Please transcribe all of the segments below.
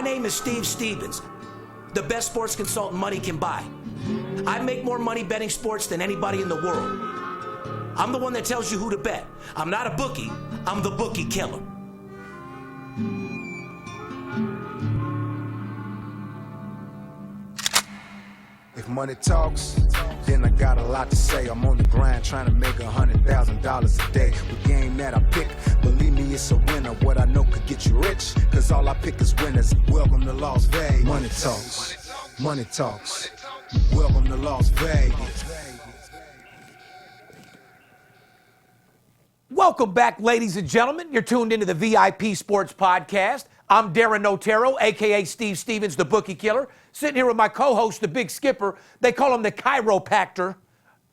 My name is Steve Stevens, the best sports consultant money can buy. I make more money betting sports than anybody in the world. I'm the one that tells you who to bet. I'm not a bookie, I'm the Bookie Killer. If money talks, then I got a lot to say. I'm on the grind trying to make $100,000 a day. The game that I pick, believe me, it's a winner. What I know could get you rich, cause all I pick is winners. Welcome to Las Vegas. Money talks, money talks. Welcome to Las Vegas. Welcome back, ladies and gentlemen. You're tuned into the VIP Sports Podcast. I'm Darren Otero, a.k.a. Steve Stevens, the Bookie Killer, sitting here with my co-host, the Big Skipper. They call him the chiropractor.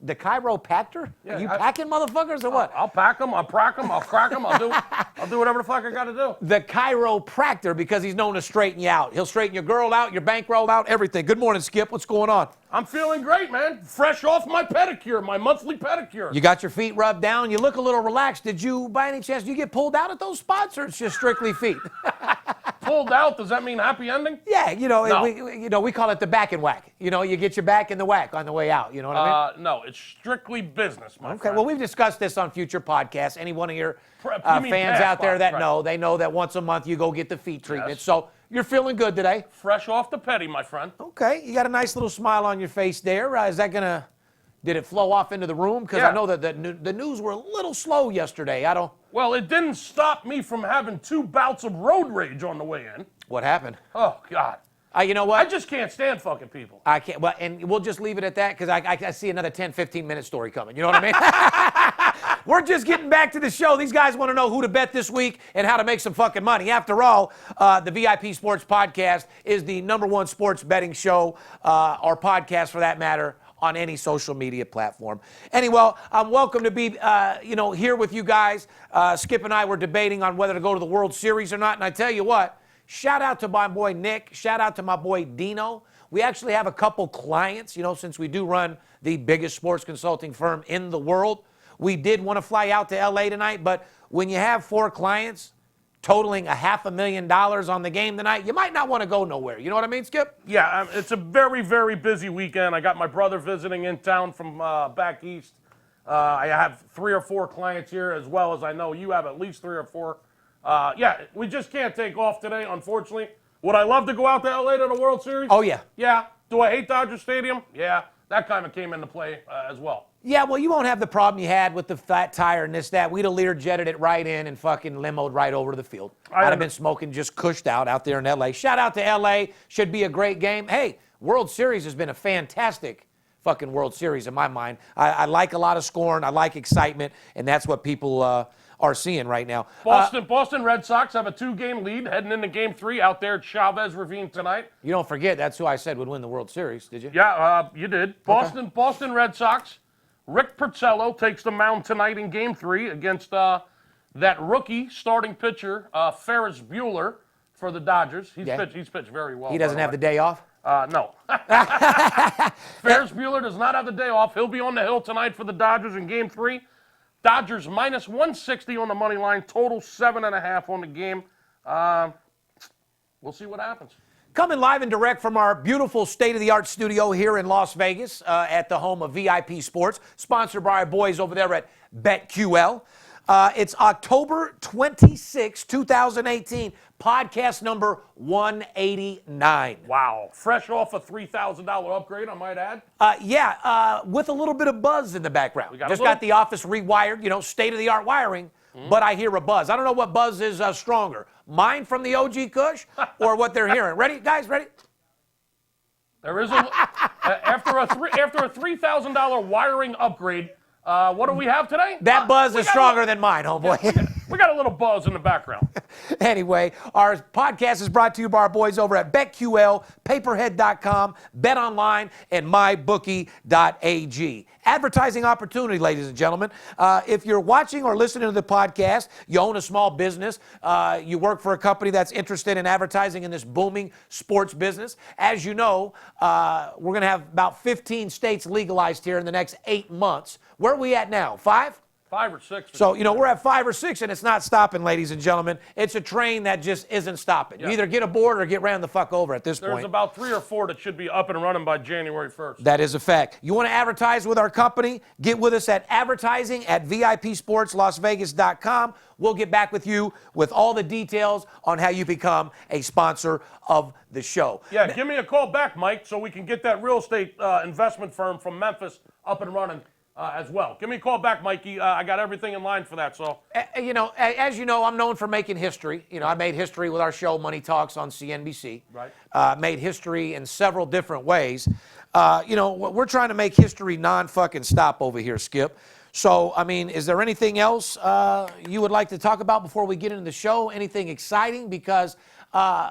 The chiropractor? Yeah, Are you packing motherfuckers or what? I'll pack them, I'll prack them, I'll crack them, I'll do whatever the fuck I got to do. The chiropractor, because he's known to straighten you out. He'll straighten your girl out, your bankroll out, everything. Good morning, Skip. What's going on? I'm feeling great, man. Fresh off my pedicure, my monthly pedicure. You got your feet rubbed down. You look a little relaxed. Did you, by any chance, get pulled out at those spots, or it's just strictly feet? Pulled out? Does that mean happy ending? Yeah, No. we call it the back and whack. You get your back in the whack on the way out. You know what I mean? No, it's strictly business, my Okay, friend. well, we've discussed this on future podcasts. Any one of your You mean fans past out there that podcasts, right. they know that once a month you go get the feet treatment. Yes. So you're feeling good today. Fresh off the pedi, my friend. Okay, you got a nice little smile on your face there. Did it flow off into the room? Because I Yeah. know that the news were a little slow yesterday. Well, it didn't stop me from having 2 bouts of road rage on the way in. What happened? Oh, God. You know what? I just can't stand fucking people. I can't, well, and we'll just leave it at that because I see another 10, 15-minute story coming. You know what I mean? We're just getting back to the show. These guys want to know who to bet this week and how to make some fucking money. After all, the VIP Sports Podcast is the #1 sports betting show, or podcast for that matter, on any social media platform. Anyway, I'm welcome to be, here with you guys. Skip and I were debating on whether to go to the World Series or not, and I tell you what, shout out to my boy Nick. Shout out to my boy Dino. We actually have a couple clients, since we do run the biggest sports consulting firm in the world. We did want to fly out to L.A. tonight, but when you have 4 clients totaling $500,000 on the game tonight, you might not want to go nowhere. You know what I mean, Skip? Yeah, it's a very, very busy weekend. I got my brother visiting in town from back east. I have 3 or 4 clients here, as well as I know you have at least 3 or 4. Yeah, we just can't take off today, unfortunately. Would I love to go out to L.A. to the World Series? Oh, yeah. Yeah. Do I hate Dodger Stadium? Yeah. That kind of came into play as well. Yeah, well, you won't have the problem you had with the flat tire and this, that. We'd have Learjetted it right in and fucking limoed right over to the field. I'd have been smoking just cushed out there in L.A. Shout out to L.A. Should be a great game. Hey, World Series has been a fantastic fucking World Series in my mind. I like a lot of scoring. I like excitement, and that's what people are seeing right now. Boston Red Sox have a 2-game lead heading into Game 3 out there at Chavez Ravine tonight. You don't forget, that's who I said would win the World Series, did you? Yeah, you did. Boston Red Sox. Rick Porcello takes the mound tonight in Game 3 against that rookie starting pitcher, Ferris Bueller, for the Dodgers. He's pitched very well. He doesn't have the day off? No. Ferris Bueller does not have the day off. He'll be on the hill tonight for the Dodgers in Game 3. Dodgers minus 160 on the money line, total 7.5 on the game. We'll see what happens. Coming live and direct from our beautiful state-of-the-art studio here in Las Vegas at the home of VIP Sports, sponsored by our boys over there at BetQL. It's October 26, 2018, podcast number 189. Wow. Fresh off a $3,000 upgrade, I might add. With a little bit of buzz in the background. We got got the office rewired, state-of-the-art wiring, but I hear a buzz. I don't know what buzz is stronger, mine from the OG Kush or what they're hearing. Ready, guys, ready? There is after a $3,000 wiring upgrade, what do we have today? That buzz is stronger than mine, homeboy. We got a little buzz in the background. Anyway, our podcast is brought to you by our boys over at BetQL, Paperhead.com, BetOnline, and MyBookie.ag. Advertising opportunity, ladies and gentlemen. If you're watching or listening to the podcast, you own a small business, you work for a company that's interested in advertising in this booming sports business. As you know, we're going to have about 15 states legalized here in the next 8 months. Where are we at now? 5? 5 or 6. So, we're at 5 or 6, and it's not stopping, ladies and gentlemen. It's a train that just isn't stopping. You either get aboard or get ran the fuck over at this point. There's about 3 or 4 that should be up and running by January 1st. That is a fact. You want to advertise with our company? Get with us at advertising at VIPSportsLasVegas.com. We'll get back with you with all the details on how you become a sponsor of the show. Yeah, give me a call back, Mike, so we can get that real estate investment firm from Memphis up and running as well. Give me a call back, Mikey. I got everything in line for that. So, as you know, I'm known for making history. I made history with our show, Money Talks, on CNBC. Right. Made history in several different ways. We're trying to make history non-fucking stop over here, Skip. So, is there anything else you would like to talk about before we get into the show? Anything exciting? Because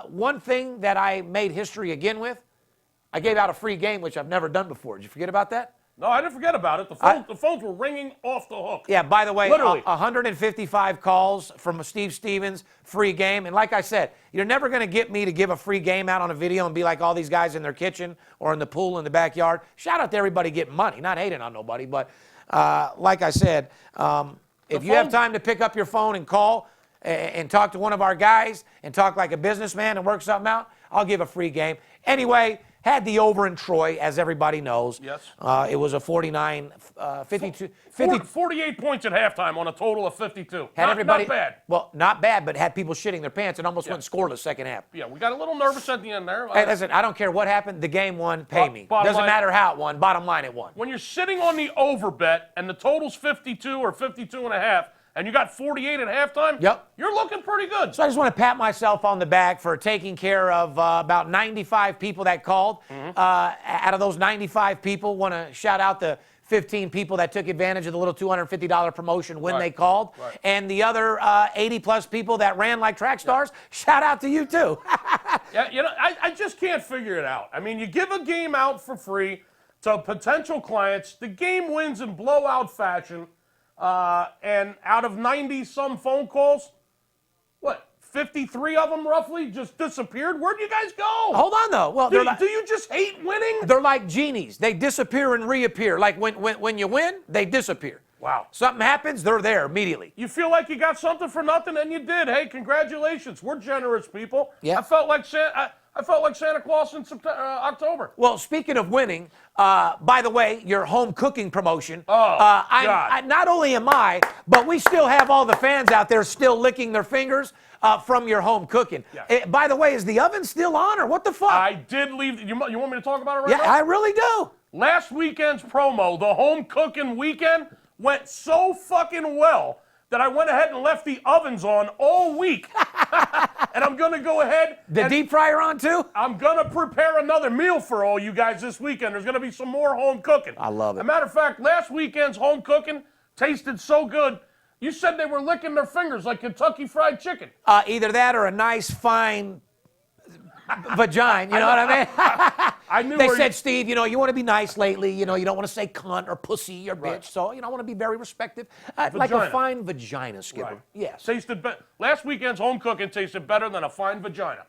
one thing that I made history again with, I gave out a free game, which I've never done before. Did you forget about that? No, I didn't forget about it. The phones were ringing off the hook. Yeah, by the way, Literally. 155 calls from Steve Stevens, free game. And like I said, you're never going to get me to give a free game out on a video and be like all these guys in their kitchen or in the pool in the backyard. Shout out to everybody getting money. Not hating on nobody, but like I said, if you have time to pick up your phone and call and talk to one of our guys and talk like a businessman and work something out, I'll give a free game. Anyway, had the over in Troy, as everybody knows. Yes. It was a 49, 52, 48 points at halftime on a total of 52. Had everybody, not bad. Well, not bad, but had people shitting their pants and almost went scoreless second half. Yeah, we got a little nervous at the end there. Hey, listen, I don't care what happened. The game won. Pay me. Doesn't matter how it won. Bottom line, it won. When you're sitting on the over bet and the total's 52 or 52 and a half, and you got 48 at halftime, you're looking pretty good. So I just want to pat myself on the back for taking care of about 95 people that called. Out of those 95 people, want to shout out the 15 people that took advantage of the little $250 promotion when they called. Right. And the other 80-plus people that ran like track stars, shout out to you, too. Yeah, I just can't figure it out. You give a game out for free to potential clients. The game wins in blowout fashion. And out of 90-some phone calls, 53 of them roughly just disappeared? Where'd you guys go? Hold on, though. Well, do you just hate winning? They're like genies. They disappear and reappear. Like when you win, they disappear. Wow. Something happens, they're there immediately. You feel like you got something for nothing, and you did. Hey, congratulations. We're generous people. Yeah. I felt like Santa Claus in October. Well, speaking of winning, by the way, your home cooking promotion. God. Not only am I, but we still have all the fans out there still licking their fingers from your home cooking. Yeah. By the way, is the oven still on or what the fuck? I did leave. You want me to talk about it right now? Yeah, I really do. Last weekend's promo, the home cooking weekend, went so fucking well that I went ahead and left the ovens on all week. And I'm going to go ahead. The deep fryer on too? I'm going to prepare another meal for all you guys this weekend. There's going to be some more home cooking. I love it. As a matter of fact, last weekend's home cooking tasted so good, you said they were licking their fingers like Kentucky Fried Chicken. Either that or a nice, fine vagina, you know what I mean? I knew they said, Steve, you want to be nice lately. You don't want to say cunt or pussy or bitch. Right. So, I want to be very respectful. Like a fine vagina, Skipper. Right. Yes. Tasted last weekend's home cooking tasted better than a fine vagina.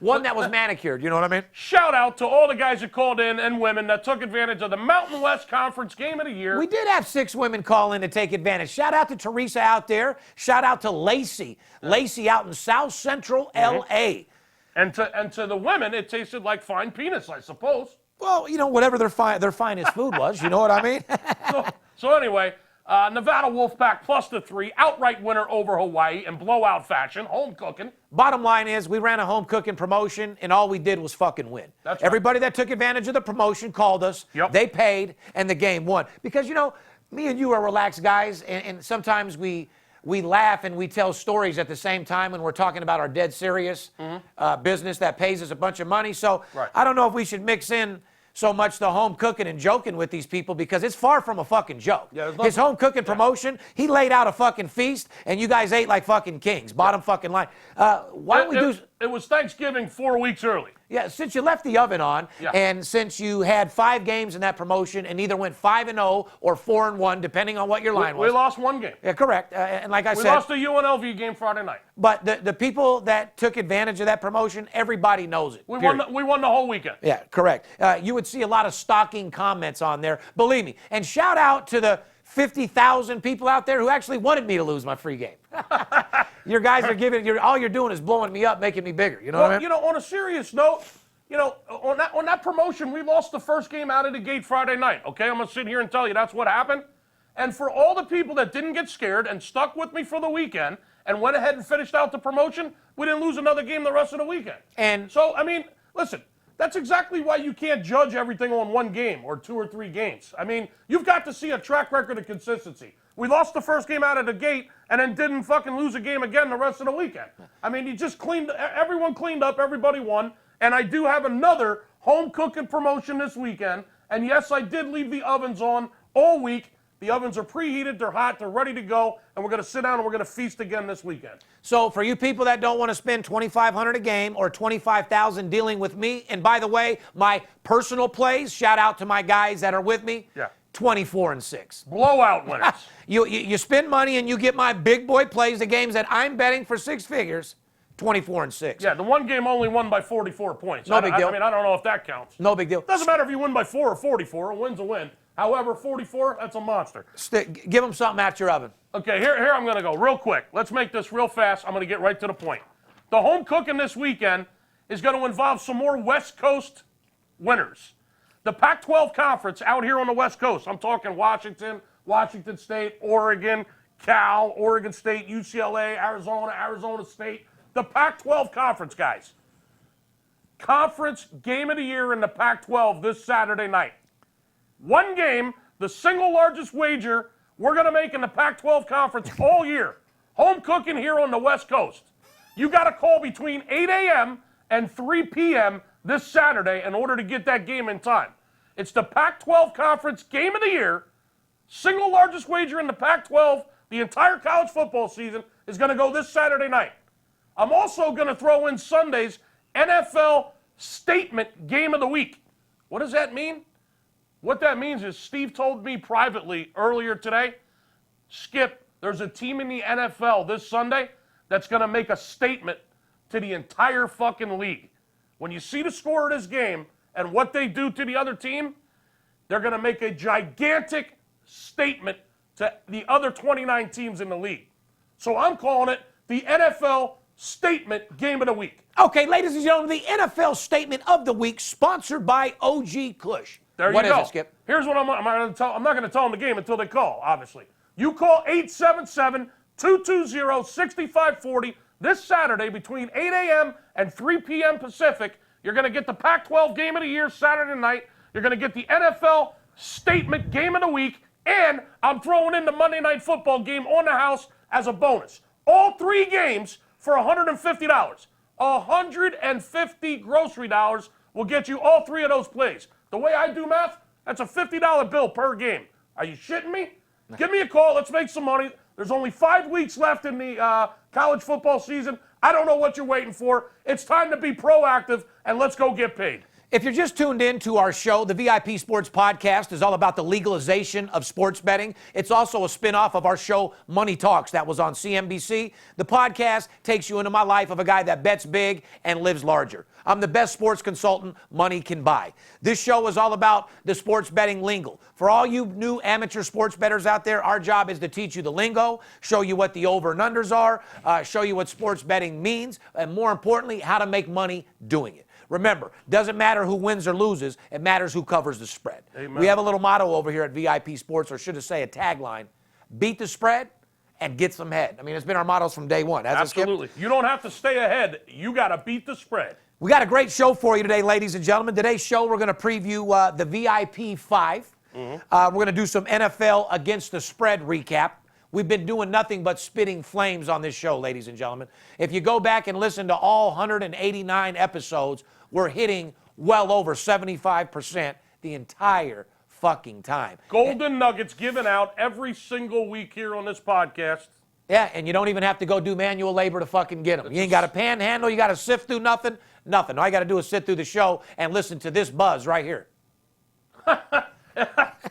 One that was manicured, you know what I mean? Shout out to all the guys that called in and women that took advantage of the Mountain West Conference Game of the Year. We did have 6 women call in to take advantage. Shout out to Teresa out there. Shout out to Lacey. Lacey out in South Central L.A. And to the women, it tasted like fine penis, I suppose. Well, whatever their finest food was, you know what I mean? So anyway, Nevada Wolfpack plus the 3, outright winner over Hawaii in blowout fashion, home cooking. Bottom line is we ran a home cooking promotion, and all we did was fucking win. That's right. Everybody that took advantage of the promotion called us. Yep. They paid, and the game won. Because, me and you are relaxed guys, and sometimes we laugh and we tell stories at the same time when we're talking about our dead serious business that pays us a bunch of money. So I don't know if we should mix in so much the home cooking and joking with these people because it's far from a fucking joke. Yeah, his home cooking promotion, he laid out a fucking feast and you guys ate like fucking kings. Bottom fucking line. Why don't we do... It was Thanksgiving 4 weeks early. Yeah, since you left the oven on, and since you had 5 games in that promotion and either went 5-0 or 4-1, depending on what your line was. We lost 1 game. Yeah, correct. And like I said... We lost the UNLV game Friday night. But the people that took advantage of that promotion, everybody knows it. We won the whole weekend. Yeah, correct. You would see a lot of stalking comments on there. Believe me. And shout out to the 50,000 people out there who actually wanted me to lose my free game. Your guys are all you're doing is blowing me up, making me bigger. You know what I mean? You know, on a serious note, you know, on that promotion, we lost the first game out of the gate Friday night. Okay, I'm gonna sit here and tell you that's what happened. And for all the people that didn't get scared and stuck with me for the weekend and went ahead and finished out the promotion, we didn't lose another game the rest of the weekend. And so, I mean, listen, that's exactly why you can't judge everything on one game or 2 or 3 games. I mean, you've got to see a track record of consistency. We lost the first game out of the gate and then didn't fucking lose a game again the rest of the weekend. I mean, everyone cleaned up, everybody won. And I do have another home cooking promotion this weekend. And yes, I did leave the ovens on all week. The ovens are preheated, they're hot, they're ready to go, and we're going to sit down and we're going to feast again this weekend. So for you people that don't want to spend $2,500 a game or $25,000 dealing with me, and by the way, my personal plays, shout out to my guys that are with me, 24-6. Blowout winners. You spend money and you get my big boy plays, the games that I'm betting for 6 figures, 24-6. Yeah, the one game only won by 44 points. No big deal. I mean, I don't know if that counts. No big deal. Doesn't matter if you win by 4 or 44. A win's a win. However, 44, that's a monster. Give them something out your oven. Okay, here I'm going to go real quick. Let's make this real fast. I'm going to get right to the point. The home cooking this weekend is going to involve some more West Coast winners. The Pac-12 Conference out here on the West Coast, I'm talking Washington, Washington State, Oregon, Cal, Oregon State, UCLA, Arizona, Arizona State. The Pac-12 Conference, guys. Conference game of the year in the Pac-12 this Saturday night. One game, the single largest wager we're going to make in the Pac-12 Conference all year. Home cooking here on the West Coast. You got to call between 8 a.m. and 3 p.m. this Saturday in order to get that game in time. It's the Pac-12 Conference game of the year. Single largest wager in the Pac-12. The entire college football season is going to go this Saturday night. I'm also going to throw in Sunday's NFL Statement Game of the Week. What does that mean? What that means is Steve told me privately earlier today, Skip, there's a team in the NFL this Sunday that's going to make a statement to the entire fucking league. When you see the score of this game and what they do to the other team, they're going to make a gigantic statement to the other 29 teams in the league. So I'm calling it the NFL Statement Game of the Week. Okay, ladies and gentlemen, the NFL Statement of the Week, sponsored by OG Kush. There what you go. Is it, Skip? Here's what I'm going to tell. I'm not going to tell them the game until they call, obviously. You call 877-220-6540 this Saturday between 8 a.m. and 3 p.m. Pacific. You're going to get the Pac-12 Game of the Year Saturday night. You're going to get the NFL Statement Game of the Week. And I'm throwing in the Monday Night Football game on the house as a bonus. All 3 games for $150. 150 grocery dollars will get you all 3 of those plays. The way I do math, that's a $50 bill per game. Are you shitting me? Give me a call. Let's make some money. There's only 5 weeks left in the college football season. I don't know what you're waiting for. It's time to be proactive, and let's go get paid. If you're just tuned in to our show, the VIP Sports Podcast is all about the legalization of sports betting. It's also a spinoff of our show, Money Talks, that was on CNBC. The podcast takes you into my life of a guy that bets big and lives larger. I'm the best sports consultant money can buy. This show is all about the sports betting lingo. For all you new amateur sports bettors out there, our job is to teach you the lingo, show you what the over and unders are, show you what sports betting means, and more importantly, how to make money doing it. Remember, doesn't matter who wins or loses, it matters who covers the spread. Amen. We have a little motto over here at VIP Sports, or should I say a tagline, beat the spread and get some head. I mean, it's been our mottos from day one. Absolutely. You don't have to stay ahead. You got to beat the spread. We got a great show for you today, ladies and gentlemen. Today's show, we're going to preview the VIP 5. We're going to do some NFL against the spread recap. We've been doing nothing but spitting flames on this show, ladies and gentlemen. If you go back and listen to all 189 episodes, we're hitting well over 75% the entire fucking time. Golden nuggets given out every single week here on this podcast. Yeah, and you don't even have to go do manual labor to fucking get them. You ain't got to panhandle. You got to sift through nothing. Nothing. All you got to do is sit through the show and listen to this buzz right here.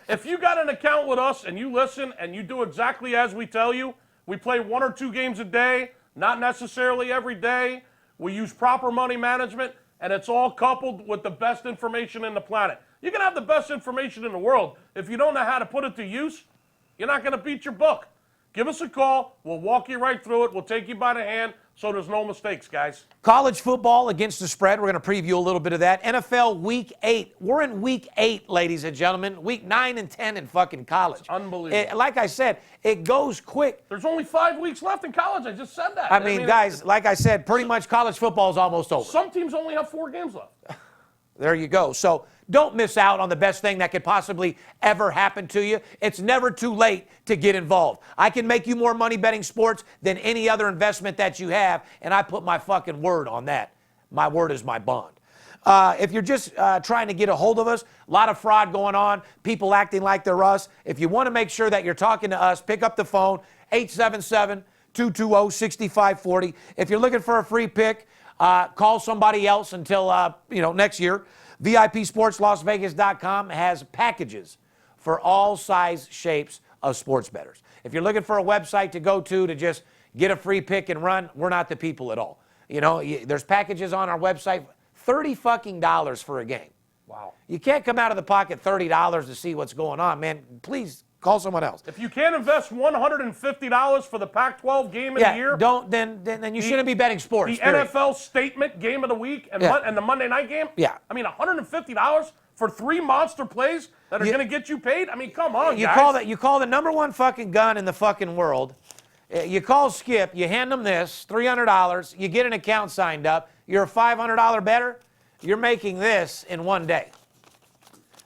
If you got an account with us and you listen and you do exactly as we tell you, we play 1 or 2 games a day, not necessarily every day. We use proper money management, and it's all coupled with the best information in the planet. You can have the best information in the world. If you don't know how to put it to use, You're not going to beat your book. Give us a call. We'll walk you right through it. We'll take you by the hand so there's no mistakes, guys. College football against the spread. We're going to preview a little bit of that. NFL Week 8. We're in Week 8, ladies and gentlemen. Week 9 and 10 in fucking college. It's unbelievable. Like I said, it goes quick. There's only 5 weeks left in college. I just said that. I mean, guys, like I said, pretty much college football is almost over. Some teams only have 4 games left. There you go. So don't miss out on the best thing that could possibly ever happen to you. It's never too late to get involved. I can make you more money betting sports than any other investment that you have, and I put my fucking word on that. My word is my bond. If you're just trying to get a hold of us, a lot of fraud going on, people acting like they're us. If you want to make sure that you're talking to us, pick up the phone, 877-220-6540. If you're looking for a free pick, call somebody else until next year. VIPSportsLasVegas.com has packages for all size shapes of sports bettors. If you're looking for a website to go to just get a free pick and run, we're not the people at all. You know, there's packages on our website, $30 fucking for a game. Wow. You can't come out of the pocket $30 to see what's going on, man. Please call someone else. If you can't invest $150 for the Pac-12 game of the year, then you shouldn't be betting sports. The NFL statement game of the week and the Monday night game. Yeah. I mean, $150 for 3 monster plays that are going to get you paid. I mean, come on, guys. You call the number one fucking gun in the fucking world. You call Skip. You hand them this $300. You get an account signed up. You're a $500 bettor. You're making this in one day.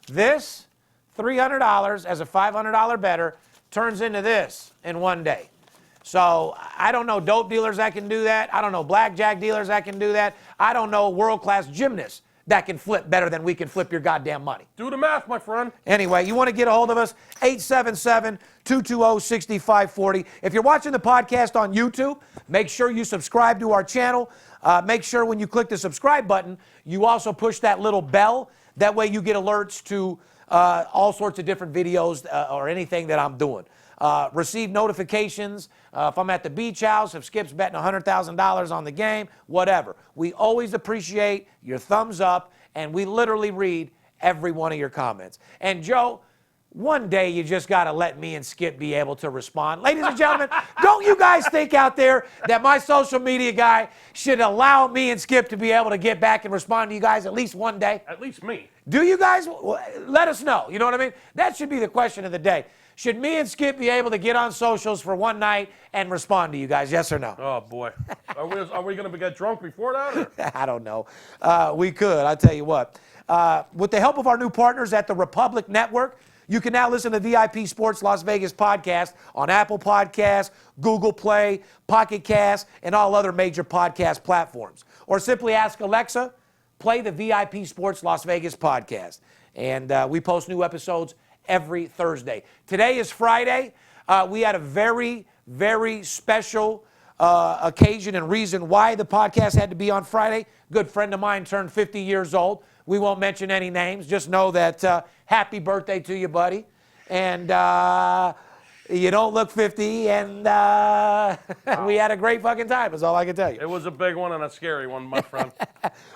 This $300 as a $500 bettor turns into this in one day. So I don't know dope dealers that can do that. I don't know blackjack dealers that can do that. I don't know world-class gymnasts that can flip better than we can flip your goddamn money. Do the math, my friend. Anyway, you want to get a hold of us, 877-220-6540. If you're watching the podcast on YouTube, make sure you subscribe to our channel. Make sure when you click the subscribe button, you also push that little bell. That way you get alerts to all sorts of different videos or anything that I'm doing. Receive notifications if I'm at the beach house, if Skip's betting $100,000 on the game, whatever. We always appreciate your thumbs up, and we literally read every one of your comments. And Joe, one day you just got to let me and Skip be able to respond. Ladies and gentlemen, don't you guys think out there that my social media guy should allow me and Skip to be able to get back and respond to you guys at least one day? At least me. Do you guys? Let us know. You know what I mean? That should be the question of the day. Should me and Skip be able to get on socials for one night and respond to you guys? Yes or no? Oh, boy. Are we going to get drunk before that? Or? I don't know. We could. I'll tell you what. With the help of our new partners at the Republic Network, you can now listen to VIP Sports Las Vegas podcast on Apple Podcasts, Google Play, Pocket Cast, and all other major podcast platforms. Or simply ask Alexa, play the VIP Sports Las Vegas podcast. And we post new episodes every Thursday. Today is Friday. We had a very, very special occasion and reason why the podcast had to be on Friday. Good friend of mine turned 50 years old. We won't mention any names. Just know that happy birthday to you, buddy. And you don't look 50. And we had a great fucking time. That's all I can tell you. It was a big one and a scary one, my friend.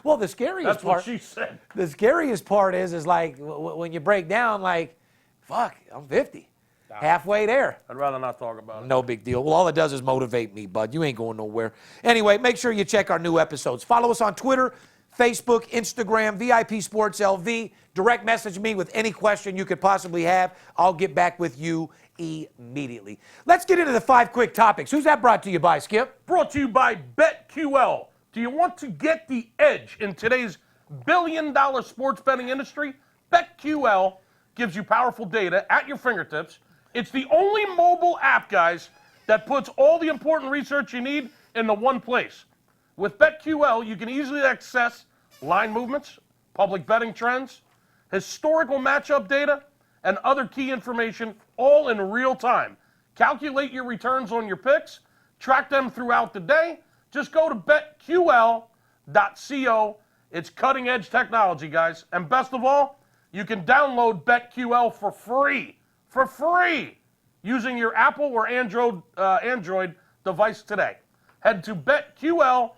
Well, the scariest That's part. what she said. The scariest part is like when you break down, like, fuck, I'm 50. Halfway there. I'd rather not talk about it. No big deal. Well, all it does is motivate me, bud. You ain't going nowhere. Anyway, make sure you check our new episodes. Follow us on Twitter, Facebook, Instagram, VIP Sports LV. Direct message me with any question you could possibly have. I'll get back with you immediately. Let's get into the 5 quick topics. Who's that brought to you by, Skip? Brought to you by BetQL. Do you want to get the edge in today's billion-dollar sports betting industry? BetQL gives you powerful data at your fingertips. It's the only mobile app, guys, that puts all the important research you need in the one place. With BetQL, you can easily access line movements, public betting trends, historical matchup data, and other key information all in real time. Calculate your returns on your picks, track them throughout the day. Just go to betql.co. It's cutting-edge technology, guys. And best of all, you can download BetQL for free, using your Apple or Android device today. Head to betql.co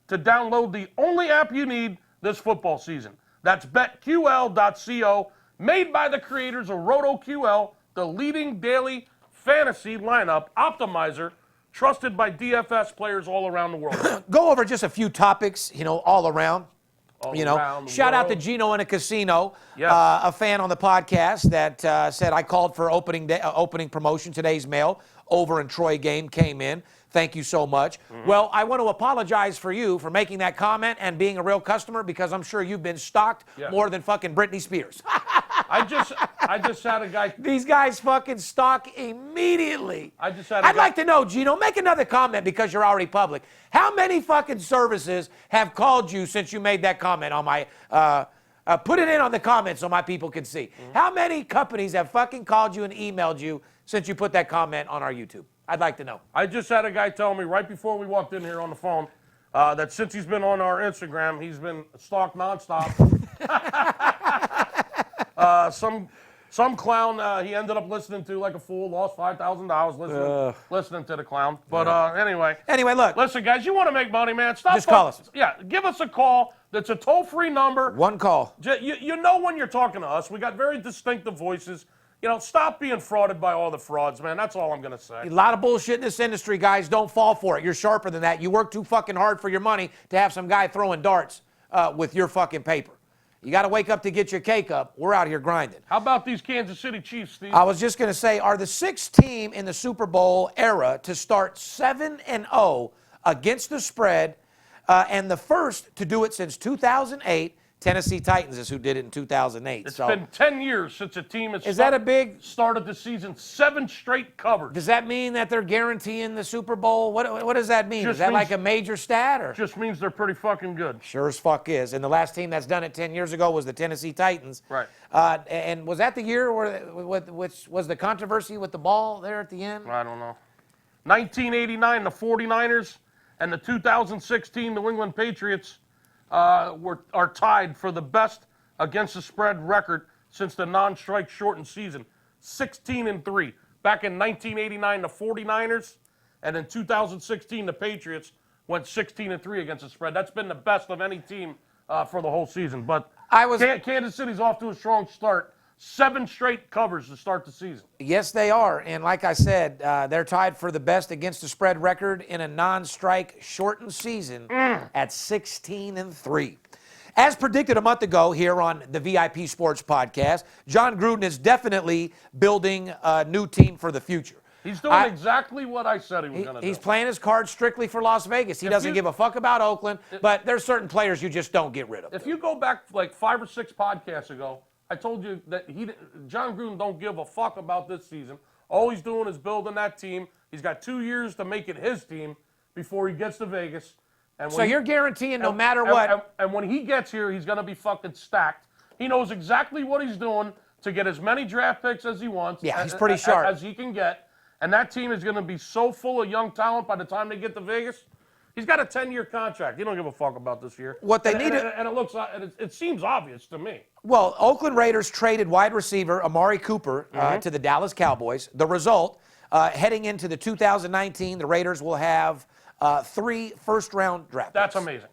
to download the only app you need this football season. That's betql.co, made by the creators of RotoQL, the leading daily fantasy lineup optimizer trusted by DFS players all around the world. Go over just a few topics, all around. All You know, around the shout out to world. Gino in a casino, Yes. a fan on the podcast that said I called for opening promotion. Today's mail over in Troy game came in. Thank you so much. Mm-hmm. Well, I want to apologize for you for making that comment and being a real customer because I'm sure you've been stalked more than fucking Britney Spears. I just had a guy. These guys fucking stalk immediately. I'd like to know, Gino, make another comment because you're already public. How many fucking services have called you since you made that comment on my, put it in on the comments so my people can see. How many companies have fucking called you and emailed you since you put that comment on our YouTube? I'd like to know. I just had a guy tell me right before we walked in here on the phone that since he's been on our Instagram, he's been stalked nonstop. Some clown he ended up listening to like a fool, lost $5,000 listening to the clown. But anyway. Anyway, look. Listen, guys, you want to make money, man? Stop. Just call us. Yeah, give us a call. That's a toll-free number. One call. You know when you're talking to us. We got very distinctive voices. Stop being frauded by all the frauds, man. That's all I'm going to say. A lot of bullshit in this industry, guys. Don't fall for it. You're sharper than that. You work too fucking hard for your money to have some guy throwing darts with your fucking paper. You got to wake up to get your cake up. We're out here grinding. How about these Kansas City Chiefs, Steve? I was just going to say, are the sixth team in the Super Bowl era to start 7-0 against the spread and the first to do it since 2008. Tennessee Titans is who did it in 2008. It's been 10 years since a team has started the season 7 straight covers. Does that mean that they're guaranteeing the Super Bowl? What does that mean? Is that like a major stat? Or? Just means they're pretty fucking good. Sure as fuck is. And the last team that's done it 10 years ago was the Tennessee Titans. Right. And was that the year which was the controversy with the ball there at the end? I don't know. 1989, the 49ers, and the 2016 New England Patriots are tied for the best against the spread record since the non-strike shortened season, 16-3. Back in 1989, the 49ers, and in 2016, the Patriots went 16-3 against the spread. That's been the best of any team for the whole season. But Kansas City's off to a strong start. 7 straight covers to start the season. Yes, they are. And like I said, they're tied for the best against the spread record in a non-strike shortened season at 16-3. As predicted a month ago here on the VIP Sports Podcast, John Gruden is definitely building a new team for the future. He's doing exactly what I said he was going to do. He's playing his cards strictly for Las Vegas. He doesn't give a fuck about Oakland, but there's certain players you just don't get rid of. If you go back like 5 or 6 podcasts ago, I told you that John Gruden don't give a fuck about this season. All he's doing is building that team. He's got 2 years to make it his team before he gets to Vegas. And so you're guaranteeing no matter what. And when he gets here, he's going to be fucking stacked. He knows exactly what he's doing to get as many draft picks as he wants. Yeah, he's pretty sharp. As he can get. And that team is going to be so full of young talent by the time they get to Vegas. He's got a 10-year contract. He don't give a fuck about this year. What they need it seems obvious to me. Well, Oakland Raiders traded wide receiver Amari Cooper to the Dallas Cowboys. The result, heading into the 2019, the Raiders will have 3 first-round draft picks. That's amazing.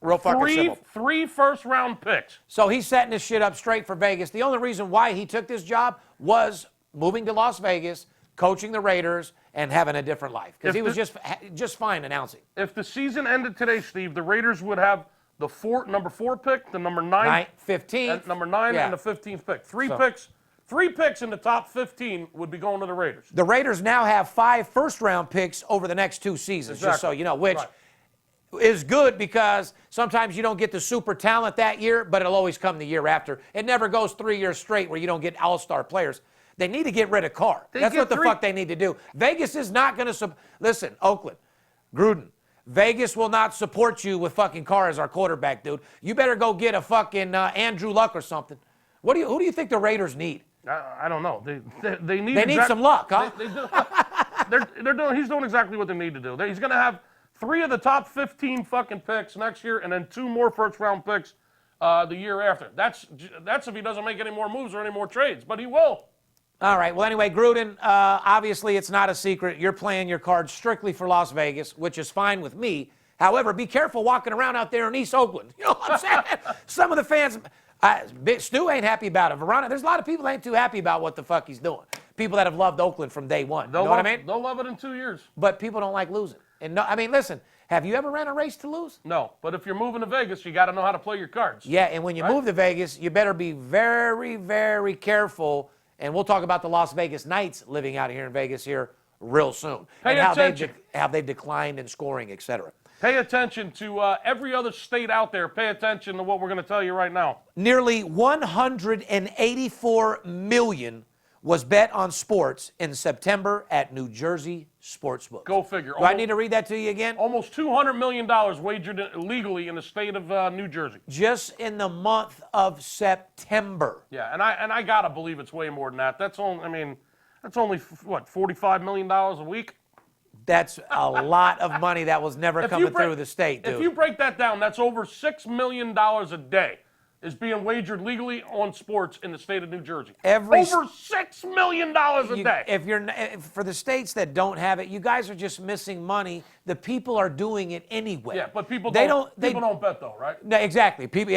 Real fucking simple. 3 first-round picks. So he's setting this shit up straight for Vegas. The only reason why he took this job was moving to Las Vegas, coaching the Raiders, and having a different life. Because he was just fine announcing. If the season ended today, Steve, the Raiders would have the number 4 pick, the number 9, 15th, number 9, and the 15th pick. 3 picks in the top 15 would be going to the Raiders. The Raiders now have 5 first-round picks over the next 2 seasons, just so you know, which is good because sometimes you don't get the super talent that year, but it'll always come the year after. It never goes 3 years straight where you don't get all-star players. They need to get rid of Carr. That's what the fuck they need to do. Vegas is not going to listen, Oakland, Gruden, Vegas will not support you with fucking Carr as our quarterback, dude. You better go get a fucking Andrew Luck or something. Who do you think the Raiders need? I don't know. They need some luck, huh? He's doing exactly what they need to do. He's going to have 3 of the top 15 fucking picks next year and then 2 more first-round picks the year after. That's if he doesn't make any more moves or any more trades, but he will. All right. Well, anyway, Gruden, obviously it's not a secret. You're playing your cards strictly for Las Vegas, which is fine with me. However, be careful walking around out there in East Oakland. You know what I'm saying? Some of the fans, Stu ain't happy about it. Verona, there's a lot of people that ain't too happy about what the fuck he's doing. people that have loved Oakland from day one. You know what I mean? They'll love it in 2 years. But people don't like losing. And no, I mean, listen, have you ever ran a race to lose? No, but if you're moving to Vegas, you got to know how to play your cards. Yeah, and when you move to Vegas, you better be very, very careful. And we'll talk about the Las Vegas Knights living out here in Vegas here real soon. Pay and attention. how they've declined in scoring, et cetera. Pay attention to every other state out there. Pay attention to what we're going to tell you right now. Nearly $184 million was bet on sports in September at New Jersey sportsbooks. Go figure. Do I need to read that to you again? Almost $200 million wagered illegally in the state of New Jersey. Just in the month of September. Yeah, and I gotta believe it's way more than that. That's only what, $45 million a week. That's a lot of money that was never coming through the state, dude. If you break that down, that's over $6 million a day is being wagered legally on sports in the state of New Jersey. Over $6 million a day. If for the states that don't have it, you guys are just missing money. The people are doing it anyway. Yeah, but people don't bet though, right? No, exactly. People,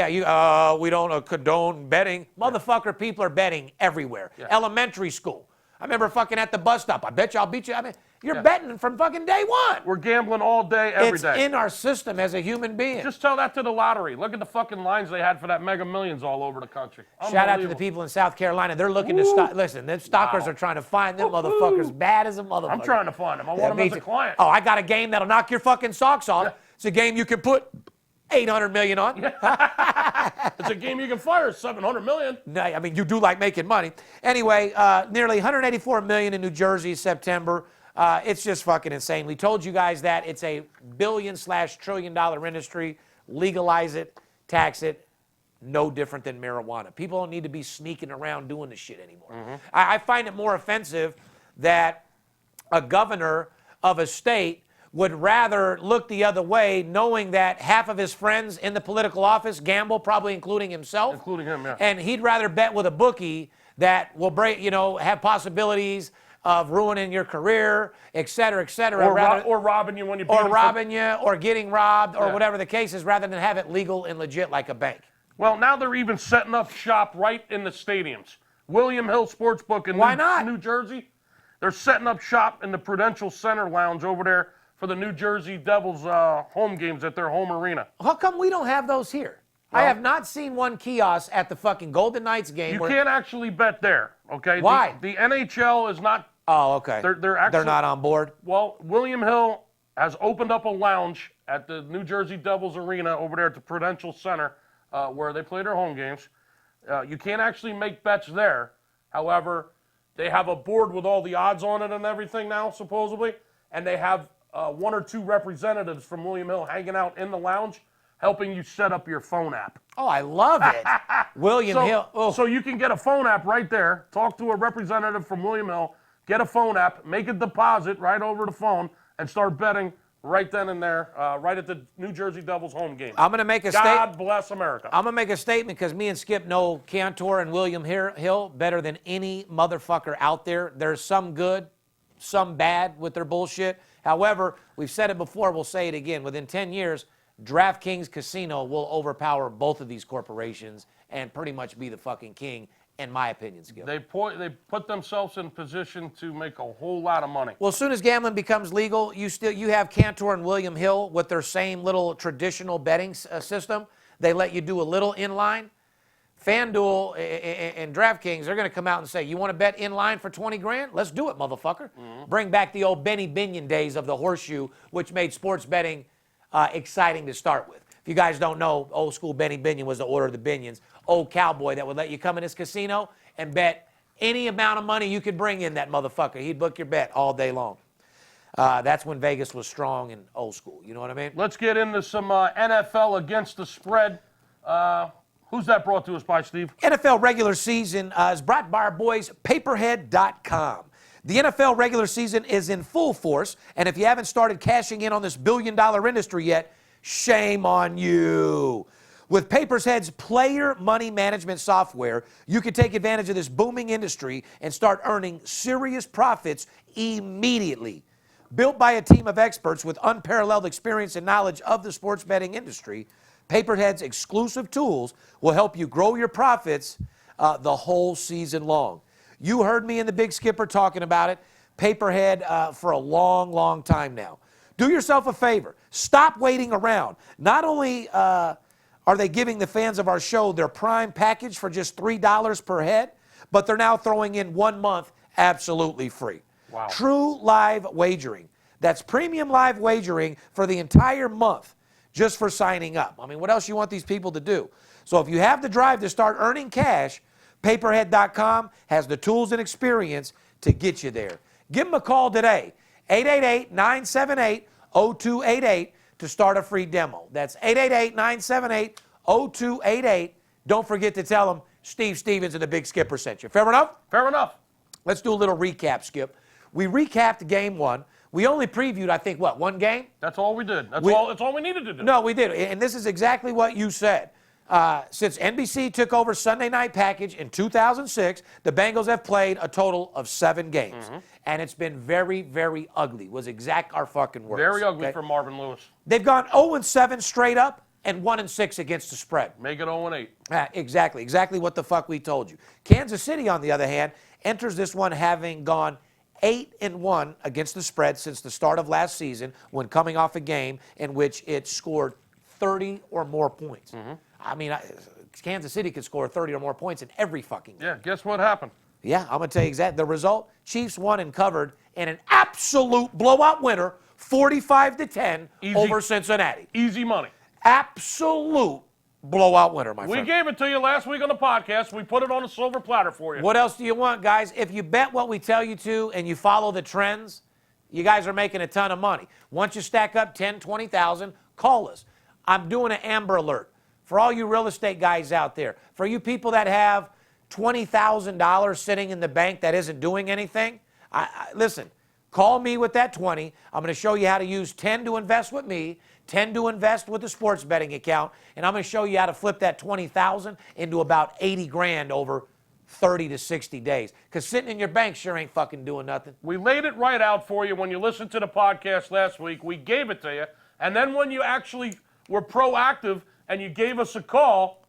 we don't condone betting. Motherfucker, people are betting everywhere. Yeah. Elementary school. I remember fucking at the bus stop. I bet you I'll beat you. I mean, you're betting from fucking day one. We're gambling all day, every day. It's in our system as a human being. Just tell that to the lottery. Look at the fucking lines they had for that Mega Millions all over the country. Shout out to the people in South Carolina. They're looking to stock. Listen, them stalkers are trying to find them motherfuckers bad as a motherfucker. I'm trying to find them. I want them as a client. Oh, I got a game that'll knock your fucking socks off. Yeah. It's a game you can put $800 million on. It's a game you can fire $700 million. No, I mean, you do like making money. Anyway, nearly $184 million in New Jersey, September. It's just fucking insane. We told you guys that it's a billion/trillion-dollar industry. Legalize it, tax it. No different than marijuana. People don't need to be sneaking around doing this shit anymore. Mm-hmm. I find it more offensive that a governor of a state would rather look the other way, knowing that half of his friends in the political office gamble, probably including himself. Including him, yeah. And he'd rather bet with a bookie that will have possibilities of ruining your career, et cetera, et cetera. Or robbing you when you beat Or robbing you, or getting robbed, or whatever the case is, rather than have it legal and legit like a bank. Well, now they're even setting up shop right in the stadiums. William Hill Sportsbook in New Jersey. They're setting up shop in the Prudential Center Lounge over there for the New Jersey Devils home games at their home arena. How come we don't have those here? Well, I have not seen one kiosk at the fucking Golden Knights game. You can't actually bet there, okay? Why? The NHL is not. Oh, okay. They're not on board? Well, William Hill has opened up a lounge at the New Jersey Devils arena over there at the Prudential Center where they play their home games. You can't actually make bets there. However, they have a board with all the odds on it and everything now, supposedly, and they have one or two representatives from William Hill hanging out in the lounge, helping you set up your phone app. Oh, I love it. William Hill. Oh. So you can get a phone app right there, talk to a representative from William Hill, get a phone app, make a deposit right over the phone, and start betting right then and there, right at the New Jersey Devils home game. I'm going to make a statement. God bless America. I'm going to make a statement because me and Skip know Cantor and William Hill better than any motherfucker out there. There's some good, some bad with their bullshit. However, we've said it before, we'll say it again. Within 10 years, DraftKings Casino will overpower both of these corporations and pretty much be the fucking king, in my opinion, Skip. They put themselves in position to make a whole lot of money. Well, as soon as gambling becomes legal, you have Cantor and William Hill with their same little traditional betting system. They let you do a little inline. FanDuel and DraftKings, they're going to come out and say, you want to bet in line for 20 grand? Let's do it, motherfucker. Mm-hmm. Bring back the old Benny Binion days of the horseshoe, which made sports betting exciting to start with. If you guys don't know, old school Benny Binion was the order of the Binions. Old cowboy that would let you come in his casino and bet any amount of money you could bring in that motherfucker. He'd book your bet all day long. That's when Vegas was strong and old school. You know what I mean? Let's get into some NFL against the spread. Who's that brought to us by, Steve? NFL regular season is brought by our boys, Paperhead.com. The NFL regular season is in full force, and if you haven't started cashing in on this billion-dollar industry yet, shame on you. With Paperhead's player money management software, you can take advantage of this booming industry and start earning serious profits immediately. Built by a team of experts with unparalleled experience and knowledge of the sports betting industry, Paperhead's exclusive tools will help you grow your profits the whole season long. You heard me and the Big Skipper talking about it, Paperhead, for a long, long time now. Do yourself a favor. Stop waiting around. Not only are they giving the fans of our show their prime package for just $3 per head, but they're now throwing in 1 month absolutely free. Wow. True live wagering. That's premium live wagering for the entire month just for signing up. I mean, what else you want these people to do? So if you have the drive to start earning cash, Paperhead.com has the tools and experience to get you there. Give them a call today, 888-978-0288 to start a free demo. That's 888-978-0288. Don't forget to tell them Steve Stevens and the Big Skipper sent you. Fair enough? Fair enough. Let's do a little recap, Skip. We recapped game one. We only previewed, I think, what, one game? That's all we did. That's all we needed to do. No, we did. And this is exactly what you said. Since NBC took over Sunday Night Package in 2006, the Bengals have played a total of 7 games. Mm-hmm. And it's been very, very ugly, was exact our fucking words. Very ugly okay? for Marvin Lewis. They've gone 0-7 straight up and 1-6 against the spread. Make it 0-8. Exactly what the fuck we told you. Kansas City, on the other hand, enters this one having gone 8-1 against the spread since the start of last season when coming off a game in which it scored 30 or more points. Mm-hmm. I mean, Kansas City could score 30 or more points in every fucking game. Yeah, guess what happened? Yeah, I'm going to tell you exactly. The result, Chiefs won and covered in an absolute blowout winner, 45-10 over Cincinnati. Easy money. Absolute blowout winner, my friend. We gave it to you last week on the podcast. We put it on a silver platter for you. What else do you want, guys? If you bet what we tell you to and you follow the trends, you guys are making a ton of money. Once you stack up 10, 20,000, call us. I'm doing an Amber Alert. For all you real estate guys out there, for you people that have $20,000 sitting in the bank that isn't doing anything, listen, call me with that 20. I'm going to show you how to use 10 to invest with me, 10 to invest with the sports betting account, and I'm going to show you how to flip that 20,000 into about 80 grand over 30 to 60 days. Because sitting in your bank sure ain't fucking doing nothing. We laid it right out for you when you listened to the podcast last week. We gave it to you. And then when you actually were proactive and you gave us a call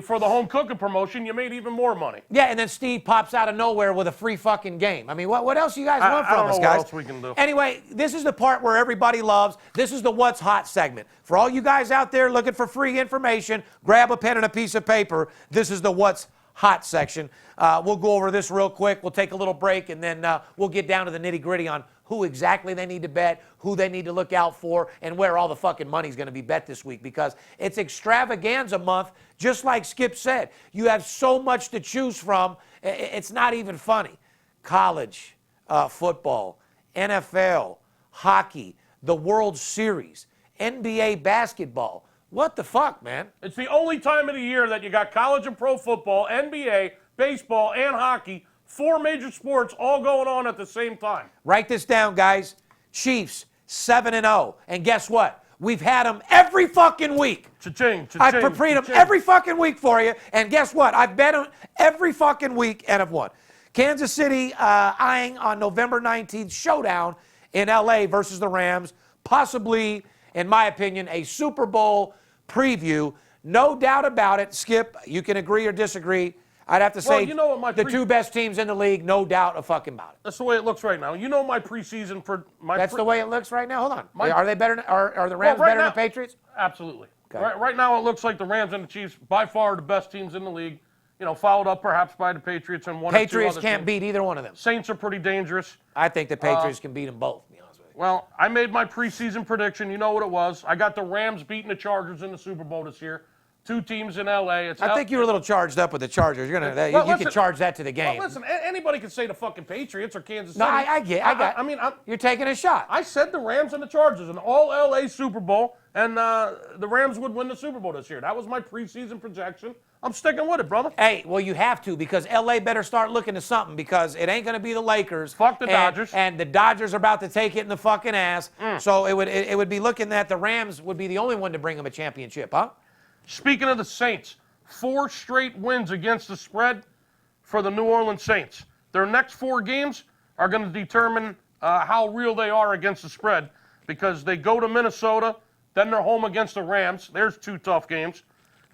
for the home cooking promotion, you made even more money. Yeah, and then Steve pops out of nowhere with a free fucking game. I mean, what else you guys want from us, guys? I don't know what else we can do. Anyway, this is the part where everybody loves. This is the What's Hot segment. For all you guys out there looking for free information, grab a pen and a piece of paper. This is the What's Hot section. We'll go over this real quick. We'll take a little break, and then we'll get down to the nitty-gritty on who exactly they need to bet, who they need to look out for, and where all the fucking money's going to be bet this week, because it's extravaganza month, just like Skip said. You have so much to choose from, it's not even funny. College football, NFL, hockey, the World Series, NBA basketball. What the fuck, man? It's the only time of the year that you got college and pro football, NBA, baseball, and hockey, 4 major sports all going on at the same time. Write this down, guys. Chiefs, 7-0. And guess what? We've had them every fucking week. Cha-ching, cha-ching, I've prepared them cha-ching. every fucking week for you. And guess what? I've bet them every fucking week and have won. Kansas City eyeing on November 19th showdown in L.A. versus the Rams. Possibly, in my opinion, a Super Bowl preview. No doubt about it. Skip, you can agree or disagree. I'd have to say you know what, the 2 best teams in the league, no doubt a fucking about it. That's the way it looks right now. You know my preseason That's the way it looks right now? Hold on. Are they better? Are the Rams right better now, than the Patriots? Absolutely. Okay. Right now it looks like the Rams and the Chiefs, by far the best teams in the league. You know, followed up perhaps by the Patriots and one or two Patriots other can't teams. beat either one of them. Saints are pretty dangerous. I think the Patriots can beat them both, to be honest with you. Well, I made my preseason prediction. You know what it was. I got the Rams beating the Chargers in the Super Bowl this year. 2 teams in L.A. I think you were a little charged up with the Chargers. You can charge that to the game. Well, listen, anybody can say the fucking Patriots or Kansas City. No, I get. You're taking a shot. I said the Rams and the Chargers, an all-L.A. Super Bowl, and the Rams would win the Super Bowl this year. That was my preseason projection. I'm sticking with it, brother. Hey, well, you have to, because L.A. better start looking to something, because it ain't going to be the Lakers. Fuck the Dodgers. And the Dodgers are about to take it in the fucking ass. So it would be looking that the Rams would be the only one to bring them a championship, huh? Speaking of the Saints, 4 straight wins against the spread for the New Orleans Saints. Their next 4 games are going to determine how real they are against the spread, because they go to Minnesota, then they're home against the Rams. There's 2 tough games.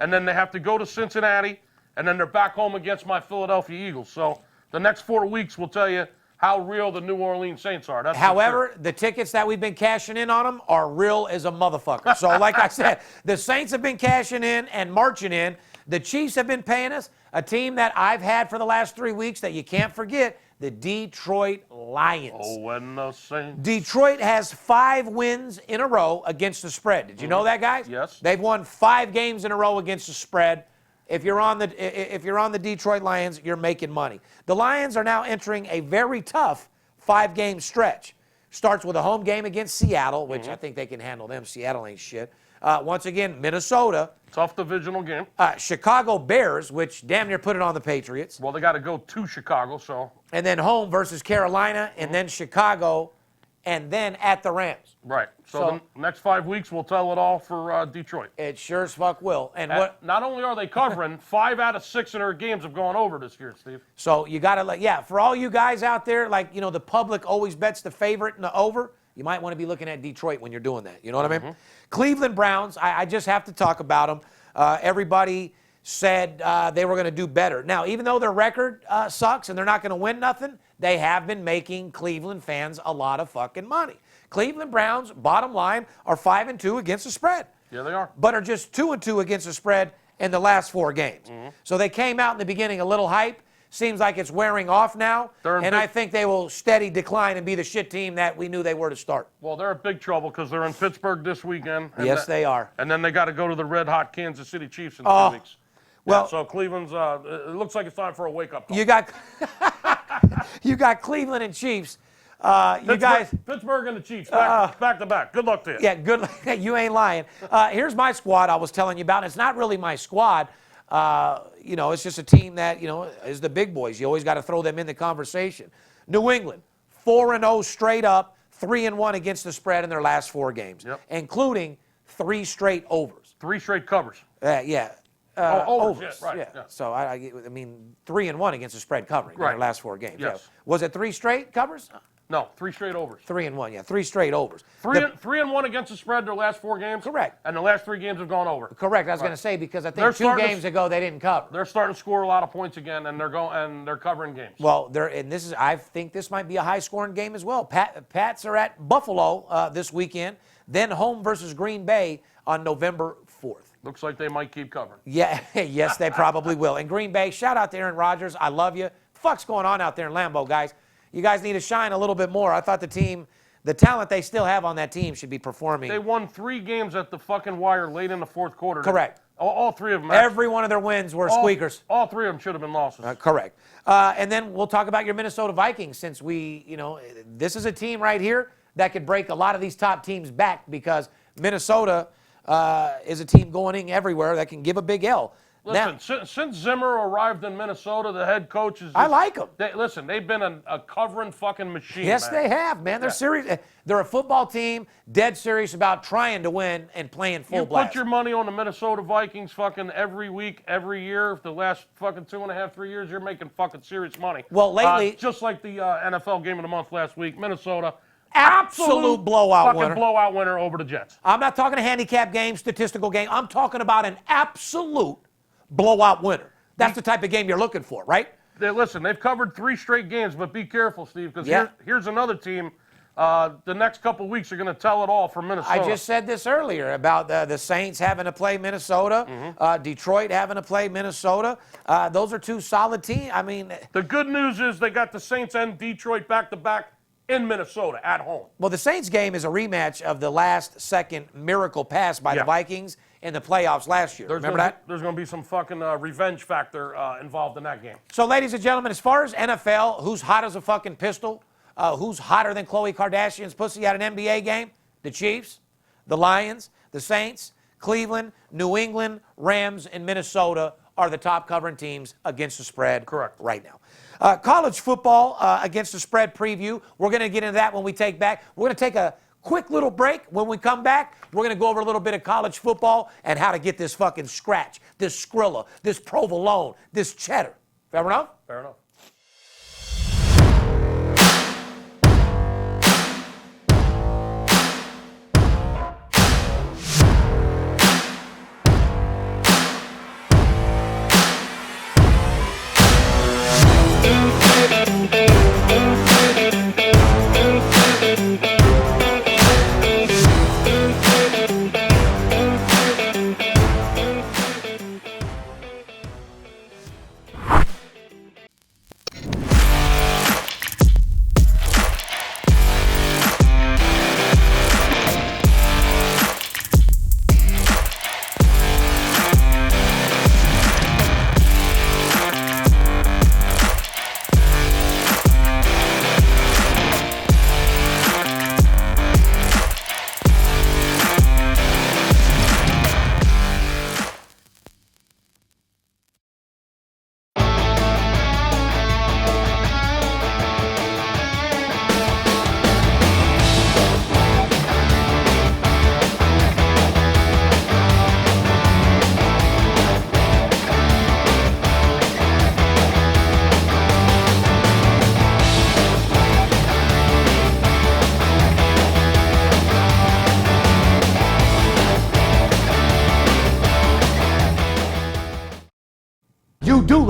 And then they have to go to Cincinnati, and then they're back home against my Philadelphia Eagles. So The next 4 weeks will tell you how real the New Orleans Saints are. That's However, the tickets that we've been cashing in on them are real as a motherfucker. So, like I said, the Saints have been cashing in and marching in. The Chiefs have been paying us. A team that I've had for the last 3 weeks that you can't forget, the Detroit Lions. Oh, and the Saints. Detroit has 5 wins in a row against the spread. Did you know that, guys? Yes. They've won 5 games in a row against the spread. If you're on the Detroit Lions, you're making money. The Lions are now entering a very tough 5-game stretch. Starts with a home game against Seattle, which I think they can handle them. Seattle ain't shit. Once again, Minnesota. Tough divisional game. Chicago Bears, which damn near put it on the Patriots. Well, they got to go to Chicago, so. And then home versus Carolina, and then Chicago, and then at the Rams. Right. So the next 5 weeks will tell it all for Detroit. It sure as fuck will. And not only are they covering, 5 out of 6 of their games have gone over this year, Steve. So you got to, for all you guys out there, the public always bets the favorite and the over. You might want to be looking at Detroit when you're doing that. You know what I mean? Cleveland Browns, I just have to talk about them. Everybody said they were going to do better. Now, even though their record sucks and they're not going to win nothing, they have been making Cleveland fans a lot of fucking money. Cleveland Browns, bottom line, are 5-2 against the spread. Yeah, they are. But are just 2-2 against the spread in the last 4 games. So they came out in the beginning a little hype. Seems like it's wearing off now. And I think they will steady decline and be the shit team that we knew they were to start. Well, they're in big trouble because they're in Pittsburgh this weekend. Yes, they are. And then they got to go to the red-hot Kansas City Chiefs in 2 weeks. Well, so Cleveland's, it looks like it's time for a wake-up call. You got Cleveland and Chiefs. Pittsburgh and the Chiefs, back to back. Good luck to you. Yeah, good luck. You ain't lying. Here's my squad I was telling you about. It's not really my squad. It's just a team that, is the big boys. You always got to throw them in the conversation. New England, 4-0 straight up, 3-1 against the spread in their last 4 games, including 3 straight overs. 3 straight covers. Overs. Right. Yeah. So, I mean, 3-1 against the spread covering in their last 4 games. Yes. Yeah. Was it 3 straight covers? No, 3 straight overs. 3-1, yeah. 3 straight overs. 3-1 against the spread in their last 4 games? Correct. And the last 3 games have gone over? Correct. I was going to say, because I think 2 games ago they didn't cover. They're starting to score a lot of points again, and they're covering games. Well, I think this might be a high-scoring game as well. Pats are at Buffalo this weekend, then home versus Green Bay on November 4th. Looks like they might keep covering. Yeah, yes, they probably will. And Green Bay, shout out to Aaron Rodgers. I love you. Fuck's going on out there in Lambeau, guys? You guys need to shine a little bit more. I thought the talent they still have on that team should be performing. They won 3 games at the fucking wire late in the 4th quarter. Correct. All 3 of them. Every one of their wins were squeakers. All 3 of them should have been losses. Correct. And then we'll talk about your Minnesota Vikings, since this is a team right here that could break a lot of these top teams back, because Minnesota is a team going in everywhere that can give a big L. Listen, since Zimmer arrived in Minnesota, the head coach is. I like them. They've been a covering fucking machine. Yes, they have, man. They're serious. They're a football team, dead serious about trying to win and playing full blast. You put your money on the Minnesota Vikings fucking every week, every year. The last fucking 2.5, 3 years, you're making fucking serious money. Well, lately, just like the NFL game of the month last week, Minnesota. Absolute blowout winner. Blowout winner over the Jets. I'm not talking a handicap game, statistical game. I'm talking about an absolute blowout winner. That's the type of game you're looking for, right? Listen, they've covered 3 straight games, but be careful, Steve, because here's another team. The next couple weeks are going to tell it all for Minnesota. I just said this earlier about the Saints having to play Minnesota, Detroit having to play Minnesota. Those are 2 solid teams. I mean, the good news is they got the Saints and Detroit back-to-back in Minnesota at home. Well, the Saints game is a rematch of the last-second miracle pass by the Vikings in the playoffs last year. Remember that? There's going to be some fucking revenge factor involved in that game. So, ladies and gentlemen, as far as NFL, who's hot as a fucking pistol, who's hotter than Khloe Kardashian's pussy at an NBA game? The Chiefs, the Lions, the Saints, Cleveland, New England, Rams, and Minnesota are the top covering teams against the spread. Correct. Right now. College football against the spread preview. We're going to get into that when we take back. We're going to take a quick little break. When we come back, we're going to go over a little bit of college football and how to get this fucking scratch, this Skrilla, this provolone, this cheddar. Fair enough? Fair enough.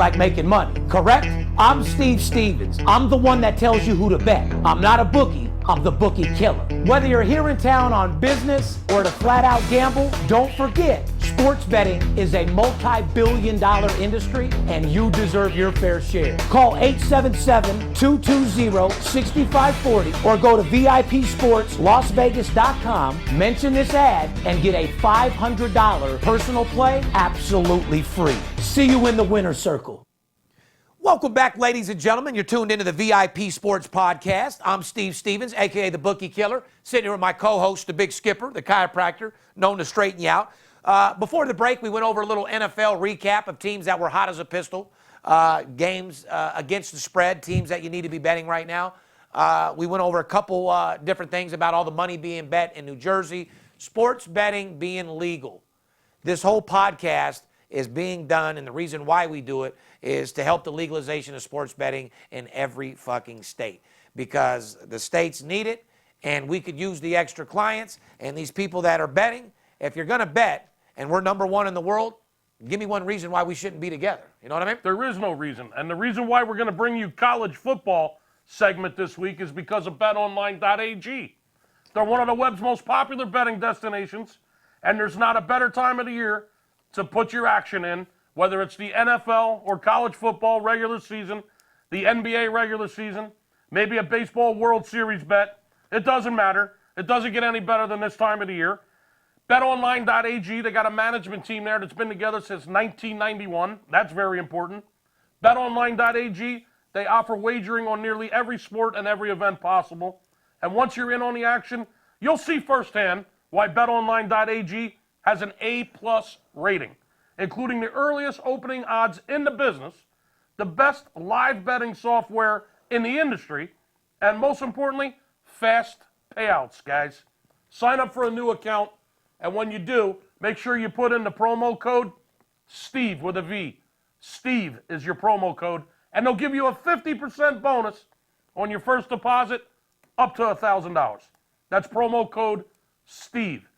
like making money, correct? I'm Steve Stevens. I'm the one that tells you who to bet. I'm not a bookie. I'm the Bookie Killer. Whether you're here in town on business or to flat out gamble, don't forget, sports betting is a multi-billion-dollar industry and you deserve your fair share. Call 877-220-6540 or go to VIPSportsLasVegas.com, mention this ad, and get a $500 personal play absolutely free. See you in the winner's circle. Welcome back, ladies and gentlemen. You're tuned into the VIP Sports Podcast. I'm Steve Stevens, a.k.a. the Bookie Killer, sitting here with my co-host, the Big Skipper, the chiropractor, known to straighten you out. Before the break, we went over a little NFL recap of teams that were hot as a pistol, games against the spread, teams that you need to be betting right now. We went over a couple different things about all the money being bet in New Jersey, sports betting being legal. This whole podcast is being done, and the reason why we do it is to help the legalization of sports betting in every fucking state, because the states need it, and we could use the extra clients and these people that are betting. If you're going to bet, and we're number one in the world, give me one reason why we shouldn't be together. You know what I mean? There is no reason. And the reason why we're going to bring you college football segment this week is because of betonline.ag. They're one of the web's most popular betting destinations, and there's not a better time of the year to put your action in, whether it's the NFL or college football regular season, the NBA regular season, maybe a baseball World Series bet. It doesn't matter. It doesn't get any better than this time of the year. BetOnline.ag, they got a management team there that's been together since 1991. That's very important. BetOnline.ag, they offer wagering on nearly every sport and every event possible. And once you're in on the action, you'll see firsthand why BetOnline.ag has an A-plus rating, including the earliest opening odds in the business, the best live betting software in the industry, and most importantly, fast payouts, guys. Sign up for a new account, and when you do, make sure you put in the promo code STEVE with a V. STEVE is your promo code, and they'll give you a 50% bonus on your first deposit up to $1,000. That's promo code STEVE.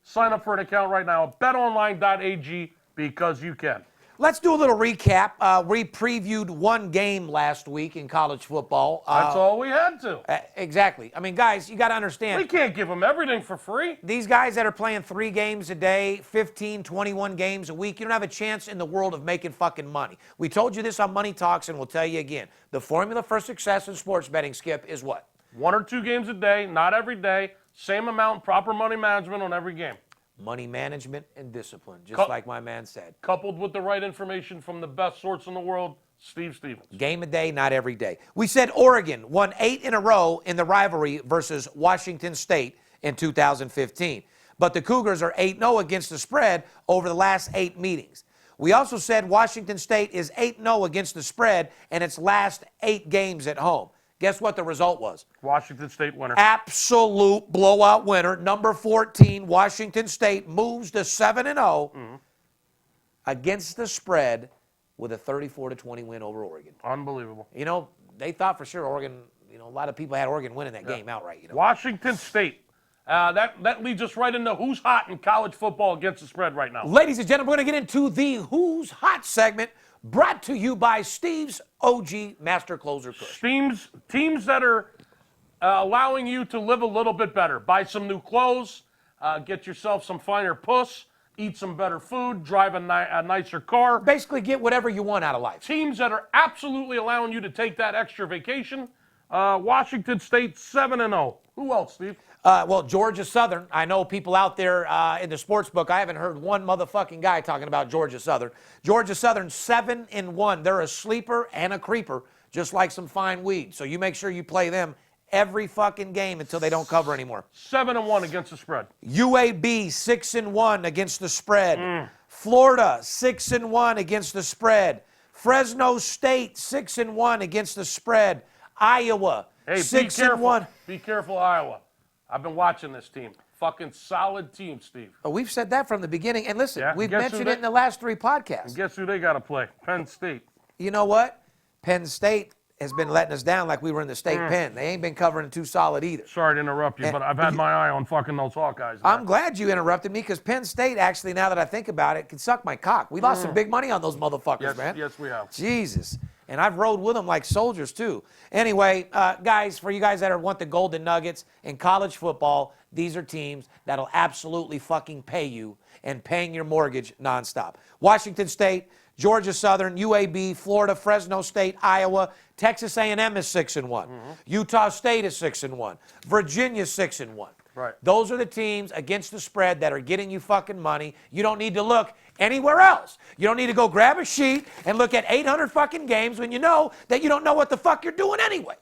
Sign up for an account right now at betonline.ag because you can. Let's do a little recap. We previewed one game last week in college football. That's all we had to. Exactly. I mean, guys, you got to understand. We can't give them everything for free. These guys that are playing 3 games a day, 15, 21 games a week, you don't have a chance in the world of making fucking money. We told you this on Money Talks, and we'll tell you again. The formula for success in sports betting, Skip, is what? 1 or 2 games a day, not every day. Same amount, proper money management on every game. Money management and discipline, just like my man said. Coupled with the right information from the best source in the world, Steve Stevens. Game a day, not every day. We said Oregon won 8 in a row in the rivalry versus Washington State in 2015. But the Cougars are 8-0 against the spread over the last 8 meetings. We also said Washington State is 8-0 against the spread in its last 8 games at home. Guess what the result was? Washington State winner. Absolute blowout winner. Number 14, Washington State moves to 7-0 against the spread with a 34-20 win over Oregon. Unbelievable. You know, they thought for sure Oregon, a lot of people had Oregon winning that game outright. Washington State. That leads us right into who's hot in college football against the spread right now. Ladies and gentlemen, we're going to get into the Who's Hot segment, brought to you by Steve's OG Master Closer Push. Teams that are allowing you to live a little bit better. Buy some new clothes, get yourself some finer puss, eat some better food, drive a nicer car. Basically get whatever you want out of life. Teams that are absolutely allowing you to take that extra vacation. Washington State 7-0. Who else, Steve? Well, Georgia Southern. I know people out there in the sports book. I haven't heard one motherfucking guy talking about Georgia Southern. Georgia Southern 7-1. They're a sleeper and a creeper, just like some fine weed. So you make sure you play them every fucking game until they don't cover anymore. 7-1 against the spread. UAB 6-1 against the spread. Florida 6-1 against the spread. Fresno State 6-1 against the spread. Iowa 6-1. Be careful, Iowa. I've been watching this team. Fucking solid team, Steve. Oh, we've said that from the beginning. And listen, we've mentioned it in the last 3 podcasts. And guess who they got to play? Penn State. You know what? Penn State, has been letting us down like we were in the state pen. They ain't been covering too solid either. Sorry to interrupt you, but I've had my eye on fucking those Hawkeyes. I'm glad you interrupted me because Penn State, actually, now that I think about it, can suck my cock. We lost some big money on those motherfuckers, man. Yes, we have. Jesus. And I've rode with them like soldiers, too. Anyway, guys, for you guys that want the Golden Nuggets in college football, these are teams that'll absolutely fucking pay you and paying your mortgage nonstop. Washington State, Georgia Southern, UAB, Florida, Fresno State, Iowa, Texas A&M is 6-1. Utah State is 6-1. Virginia 6-1. Right. Those are the teams against the spread that are getting you fucking money. You don't need to look anywhere else. You don't need to go grab a sheet and look at 800 fucking games when you know that you don't know what the fuck you're doing anyway.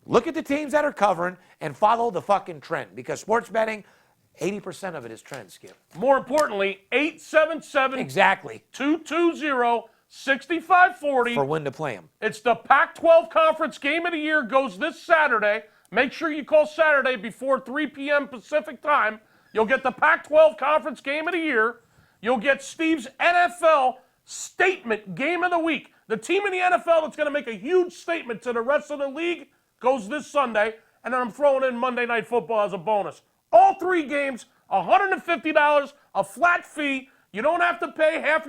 Look at the teams that are covering and follow the fucking trend because sports betting, 80% of it is trend, Skip. More importantly, 877 Exactly. 220-6540. For when to play them. It's the Pac-12 Conference Game of the Year. Goes this Saturday. Make sure you call Saturday before 3 p.m. Pacific time. You'll get the Pac-12 Conference Game of the Year. You'll get Steve's NFL Statement Game of the Week. The team in the NFL that's going to make a huge statement to the rest of the league goes this Sunday. And then I'm throwing in Monday Night Football as a bonus. All 3 games, $150, a flat fee. You don't have to pay half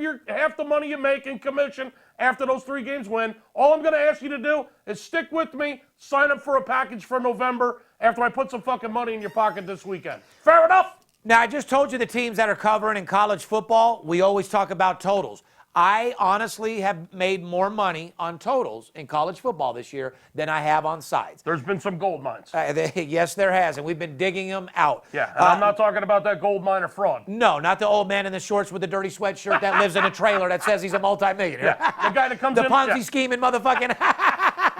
the money you make in commission after those 3 games win. All I'm going to ask you to do is stick with me, sign up for a package for November after I put some fucking money in your pocket this weekend. Fair enough? Now, I just told you the teams that are covering in college football, we always talk about totals. I honestly have made more money on totals in college football this year than I have on sides. There's been some gold mines. Yes, there has, and we've been digging them out. Yeah, and I'm not talking about that gold mine of fraud. No, not the old man in the shorts with the dirty sweatshirt that lives in a trailer that says he's a multimillionaire. Yeah, the guy that comes the in. Ponzi scheming motherfucking.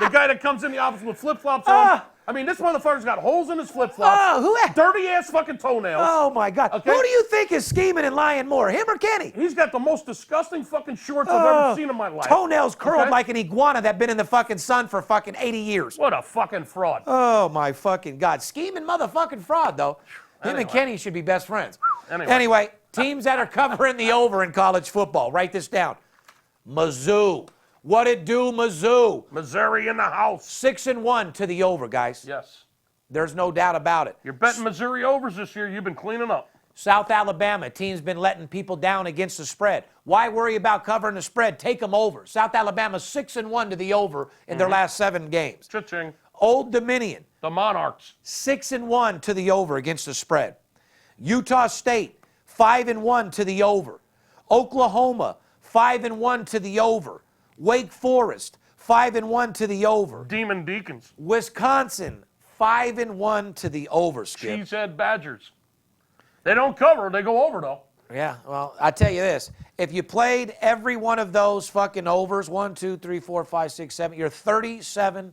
The guy that comes in the office with flip-flops on. I mean, this motherfucker's got holes in his flip-flops. Oh, dirty-ass fucking toenails. Oh, my God. Okay? Who do you think is scheming and lying more, him or Kenny? He's got the most disgusting fucking shorts I've ever seen in my life. Toenails curled Okay? like an iguana that been in the fucking sun for fucking 80 years. What a fucking fraud. Oh, my fucking God. Scheming motherfucking fraud, though. Him and Kenny should be best friends. Anyway, teams that are covering the over in college football. Write this down. Mizzou. What it do, Mizzou? Missouri in the house. 6-1 to the over, guys. Yes. There's no doubt about it. You're betting Missouri overs this year. You've been cleaning up. South Alabama, team's been letting people down against the spread. Why worry about covering the spread? Take them over. South Alabama 6-1 to the over in their last 7 games. Cha-ching. Old Dominion, The Monarchs. 6-1 to the over against the spread. Utah State, 5-1 to the over. Oklahoma, 5-1 to the over. Wake Forest, 5-1 to the over. Demon Deacons. Wisconsin, 5-1 to the over, Skip. Cheesehead Badgers. They don't cover. They go over, though. Yeah, well, I tell you this. If you played every one of those fucking overs, 1, 2, 3, 4, 5, 6, 7, you're 37-7.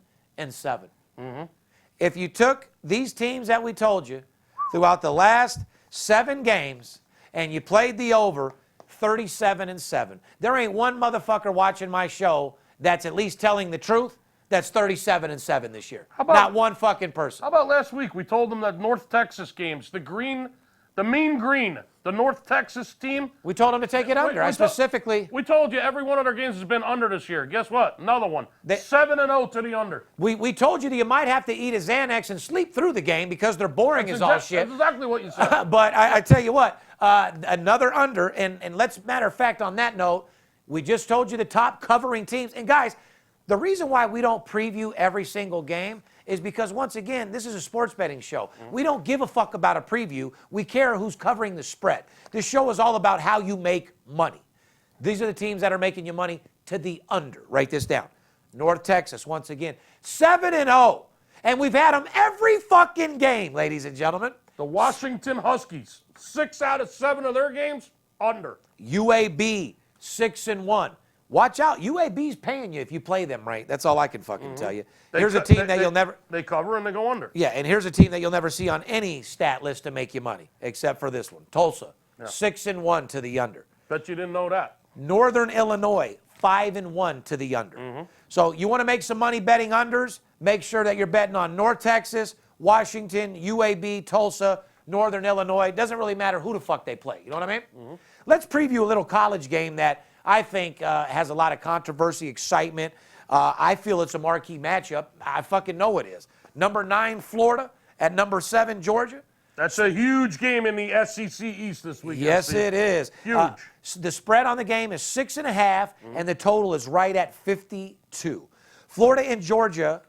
If you took these teams that we told you throughout the last 7 games and you played the over, 37-7. There ain't one motherfucker watching my show that's at least telling the truth that's 37-7 this year. Not one fucking person. How about last week? We told them that North Texas games, the mean green, the North Texas team. We told them to take it under. We told you every one of their games has been under this year. Guess what? Another one. 7-0 to the under. We told you that you might have to eat a Xanax and sleep through the game because they're boring as all shit. That's exactly what you said. But I tell you what, another under, and let's, matter of fact, on that note, we just told you the top covering teams. And guys, the reason why we don't preview every single game is because, once again, this is a sports betting show. We don't give a fuck about a preview. We care who's covering the spread. This show is all about how you make money. These are the teams that are making you money to the under. Write this down. North Texas, once again, 7-0. And we've had them every fucking game, ladies and gentlemen. The Washington Huskies, 6 out of 7 of their games, under. UAB, 6-1. Watch out. UAB's paying you if you play them right. That's all I can fucking tell you. Here's a team that you'll never... They cover and they go under. Yeah, and here's a team that you'll never see on any stat list to make you money, except for this one. Tulsa, 6-1 to the under. Bet you didn't know that. Northern Illinois, 5-1 to the under. So you want to make some money betting unders? Make sure that you're betting on North Texas, Washington, UAB, Tulsa, Northern Illinois. It doesn't really matter who the fuck they play. You know what I mean? Let's preview a little college game that I think has a lot of controversy, excitement. I feel it's a marquee matchup. I fucking know it is. Number 9, Florida, at number 7, Georgia. That's a huge game in the SEC East this weekend. Yes, Steve. it is. Huge. The spread on the game is 6.5, and the total is right at 52. Florida and Georgia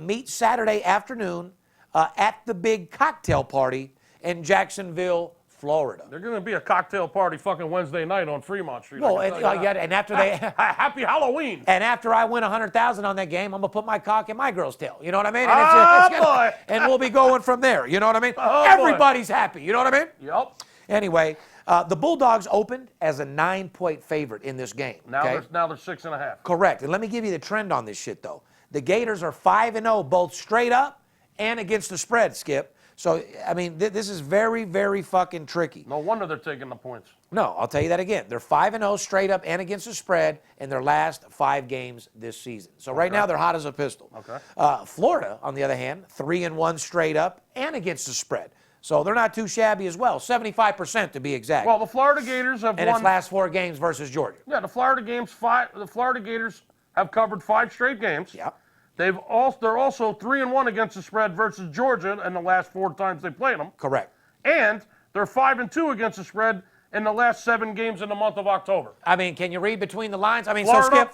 meet Saturday afternoon at the big cocktail party in Jacksonville, Florida. They're going to be a cocktail party fucking Wednesday night on Fremont Street. Well, and after they Happy Halloween. and after I win 100,000 on that game, I'm gonna put my cock in my girl's tail. You know what I mean? Oh, boy. And we'll be going from there. You know what I mean? Oh, Everybody's happy. You know what I mean? Yep. Anyway, the Bulldogs opened as a 9-point favorite in this game. Now okay? they're 6.5. Correct. And let me give you the trend on this shit, though. The Gators are 5-0, both straight up and against the spread, Skip. So, I mean, this is very, very fucking tricky. No wonder they're taking the points. No, I'll tell you that again. They're 5-0 straight up and against the spread in their last 5 games this season. So right now they're hot as a pistol. Okay. Florida, on the other hand, 3-1 straight up and against the spread. So they're not too shabby as well. 75% to be exact. Well, the Florida Gators have and won. its last 4 games versus Georgia. Yeah, the Florida Gators have covered 5 straight games. Yeah. They're also 3-1 against the spread versus Georgia in the last 4 times they played them. Correct. And they're 5-2 against the spread in the last 7 games in the month of October. I mean, can you read between the lines? I mean, Florida, so Skip.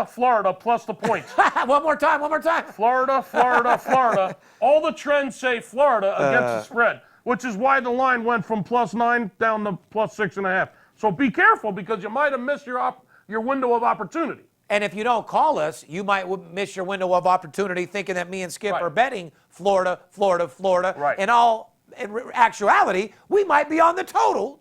Florida, plus the points. one more time. Florida. All the trends say Florida against the spread, which is why the line went from +9 down to +6.5. So be careful because you might have missed your window of opportunity. And if you don't call us, you might miss your window of opportunity thinking that me and Skip are betting Florida. Right. And in actuality, we might be on the total.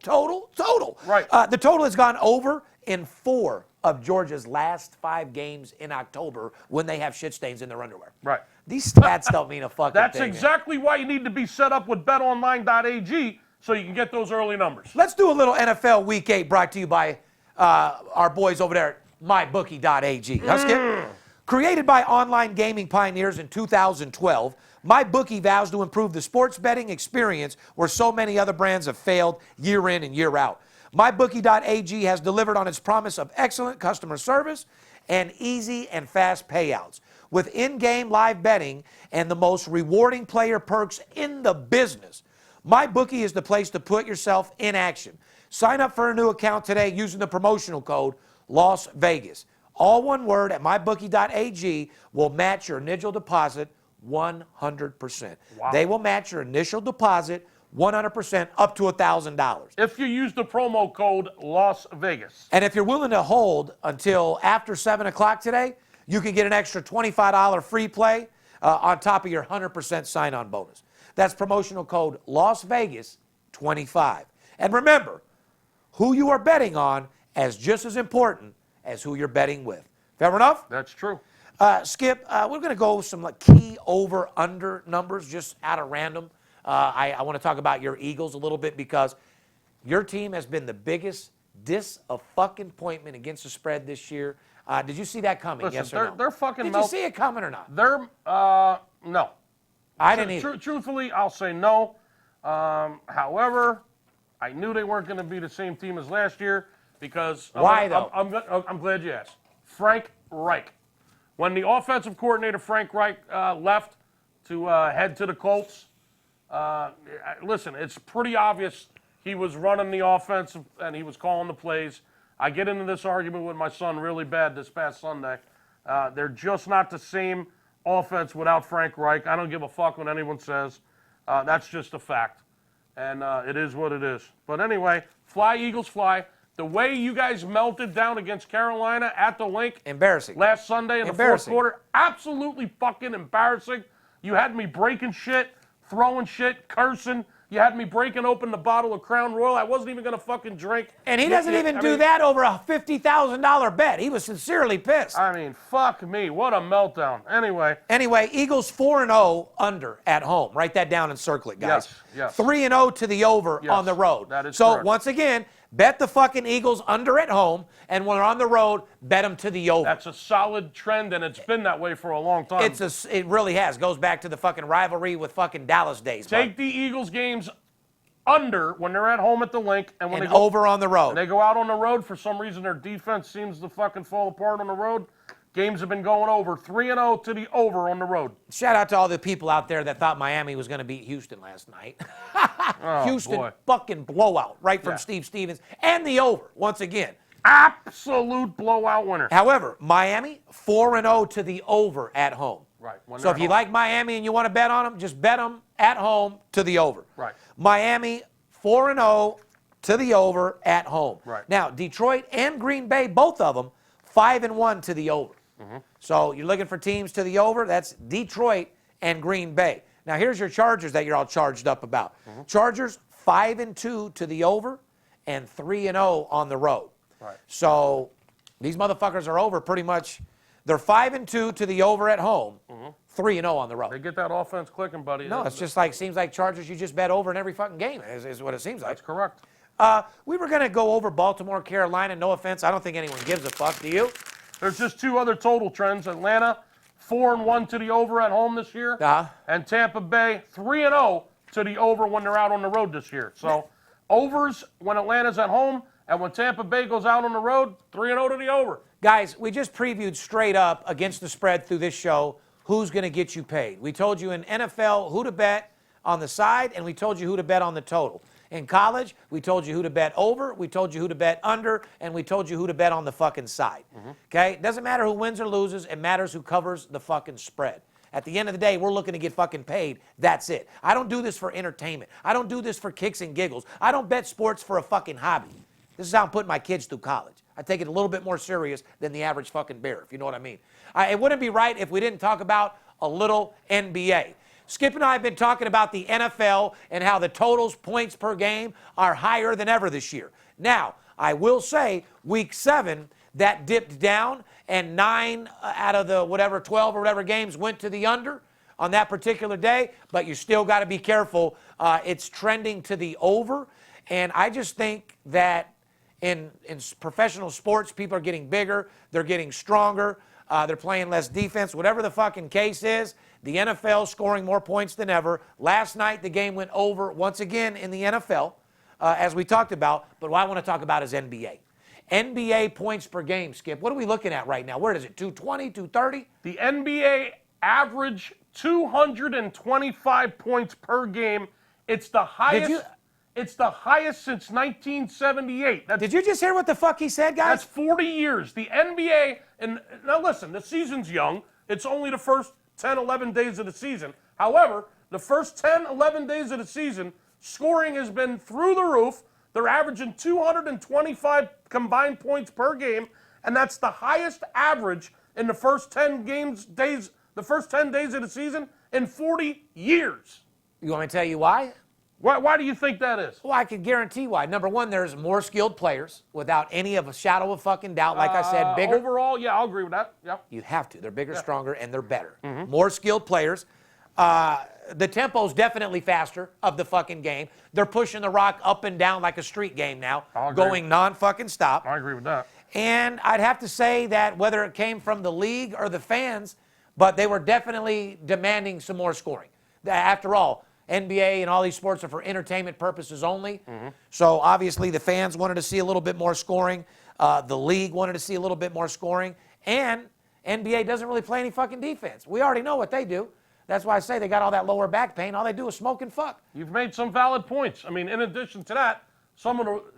Right. The total has gone over in 4 of Georgia's last 5 games in October when they have shit stains in their underwear. Right. These stats don't mean a fucking That's thing. exactly why you need to be set up with betonline.ag so you can get those early numbers. Let's do a little NFL Week 8 brought to you by our boys over there at mybookie.ag. Huh, Skip? Created by online gaming pioneers in 2012, MyBookie vows to improve the sports betting experience where so many other brands have failed year in and year out. MyBookie.ag has delivered on its promise of excellent customer service and easy and fast payouts. With in-game live betting and the most rewarding player perks in the business, MyBookie is the place to put yourself in action. Sign up for a new account today using the promotional code Las Vegas. All one word at mybookie.ag will match your initial deposit 100%. Wow. They will match your initial deposit 100% up to $1,000. If you use the promo code Las Vegas. And if you're willing to hold until after 7 o'clock today, you can get an extra $25 free play on top of your 100% sign-on bonus. That's promotional code Las Vegas 25. And remember, who you are betting on as just as important as who you're betting with. Fair enough? That's true. Skip, we're going to go with some key over-under numbers just out of random. I want to talk about your Eagles a little bit because your team has been the biggest disappointment against the spread this year. Did you see that coming? Listen, yes or no? they're fucking Did you see it coming or not? No. I didn't either. Truthfully, I'll say no. However, I knew they weren't going to be the same team as last year because Why, though? I'm glad you asked. Frank Reich. When the offensive coordinator Frank Reich left to head to the Colts, listen, it's pretty obvious he was running the offense and he was calling the plays. I get into this argument with my son really bad this past Sunday. They're just not the same offense without Frank Reich. I don't give a fuck what anyone says. That's just a fact. And it is what it is. But anyway, fly, Eagles, fly. The way you guys melted down against Carolina at the Link Embarrassing. last Sunday in the fourth quarter, absolutely fucking embarrassing. You had me breaking shit, throwing shit, cursing. You had me breaking open the bottle of Crown Royal. I wasn't even going to fucking drink. And he doesn't even do that over a $50,000 bet. He was sincerely pissed. I mean, fuck me. What a meltdown. Anyway, Eagles 4-0 under at home. Write that down and circle it, guys. Yes. 3-0 to the over on the road. That is so correct. once again, bet the fucking Eagles under at home, and when they're on the road, bet them to the over. That's a solid trend, and it's been that way for a long time. It really has. Goes back to the fucking rivalry with fucking Dallas days. Take the Eagles games under when they're at home at the Link, and when and they go over on the road. When they go out on the road, for some reason their defense seems to fucking fall apart on the road. Games have been going over 3-0 to the over on the road. Shout out to all the people out there that thought Miami was going to beat Houston last night. Oh, Houston boy. fucking blowout right from Yeah. Steve Stevens and the over once again. Absolute blowout winner. However, Miami 4-0 to the over at home. Right. When So they're if you home. like Miami and you want to bet on them, just bet them at home to the over. Right. Miami 4-0 to the over at home. Right. Now, Detroit and Green Bay, both of them, 5-1 to the over. So you're looking for teams to the over. That's Detroit and Green Bay. Now here's your Chargers that you're all charged up about. Chargers 5-2 to the over and 3-0 on the road. Right. So these motherfuckers are over pretty much. They're 5-2 to the over at home, 3-0 on the road. They get that offense clicking, buddy. No, it's just like, seems like Chargers, you just bet over in every fucking game, is what it seems like. That's correct. We were going to go over Baltimore, Carolina. No offense. I don't think anyone gives a fuck. Do you? There's just two other total trends. Atlanta, 4-1 to the over at home this year. And Tampa Bay, 3-0 to the over when they're out on the road this year. So overs when Atlanta's at home, and when Tampa Bay goes out on the road, 3-0 to the over. Guys, we just previewed straight up against the spread through this show who's going to get you paid. We told you in NFL who to bet on the side, and we told you who to bet on the total. In college, we told you who to bet over, we told you who to bet under, and we told you who to bet on the fucking side. Okay? It doesn't matter who wins or loses. It matters who covers the fucking spread. At the end of the day, we're looking to get fucking paid. That's it. I don't do this for entertainment. I don't do this for kicks and giggles. I don't bet sports for a fucking hobby. This is how I'm putting my kids through college. I take it a little bit more serious than the average fucking bear, if you know what I mean. It wouldn't be right if we didn't talk about a little NBA. Skip and I have been talking about the NFL and how the totals, points per game, are higher than ever this year. Now, I will say, week 7, that dipped down, and 9 out of the 12 or whatever games went to the under on that particular day, but you still got to be careful. It's trending to the over, and I just think that in professional sports, people are getting bigger, they're getting stronger, they're playing less defense, whatever the fucking case is. The NFL scoring more points than ever. Last night, the game went over once again in the NFL, as we talked about. But what I want to talk about is NBA. NBA points per game, Skip. What are we looking at right now? Where is it, 220, 230? The NBA average 225 points per game. It's the highest. It's the highest since 1978. Did you just hear what the fuck he said, guys? That's 40 years. The NBA, and now listen, the season's young. It's only the first 10, 11 days of the season. However, the first 10, 11 days of the season, scoring has been through the roof. They're averaging 225 combined points per game, and that's the highest average in the first 10 days of the season in 40 years. You want me to tell you why? Why do you think that is? Well, I can guarantee why. Number one, there's more skilled players without any of a shadow of fucking doubt. Like I said, bigger. Overall, yeah, I'll agree with that. Yeah. You have to. They're bigger, stronger, and they're better. More skilled players. The tempo's definitely faster of the fucking game. They're pushing the rock up and down like a street game now, going non-fucking stop. I agree with that. And I'd have to say that whether it came from the league or the fans, but they were definitely demanding some more scoring. After all, NBA and all these sports are for entertainment purposes only. So obviously the fans wanted to see a little bit more scoring. The league wanted to see a little bit more scoring. And NBA doesn't really play any fucking defense. We already know what they do. That's why I say they got all that lower back pain. All they do is smoke and fuck. You've made some valid points. I mean, in addition to that,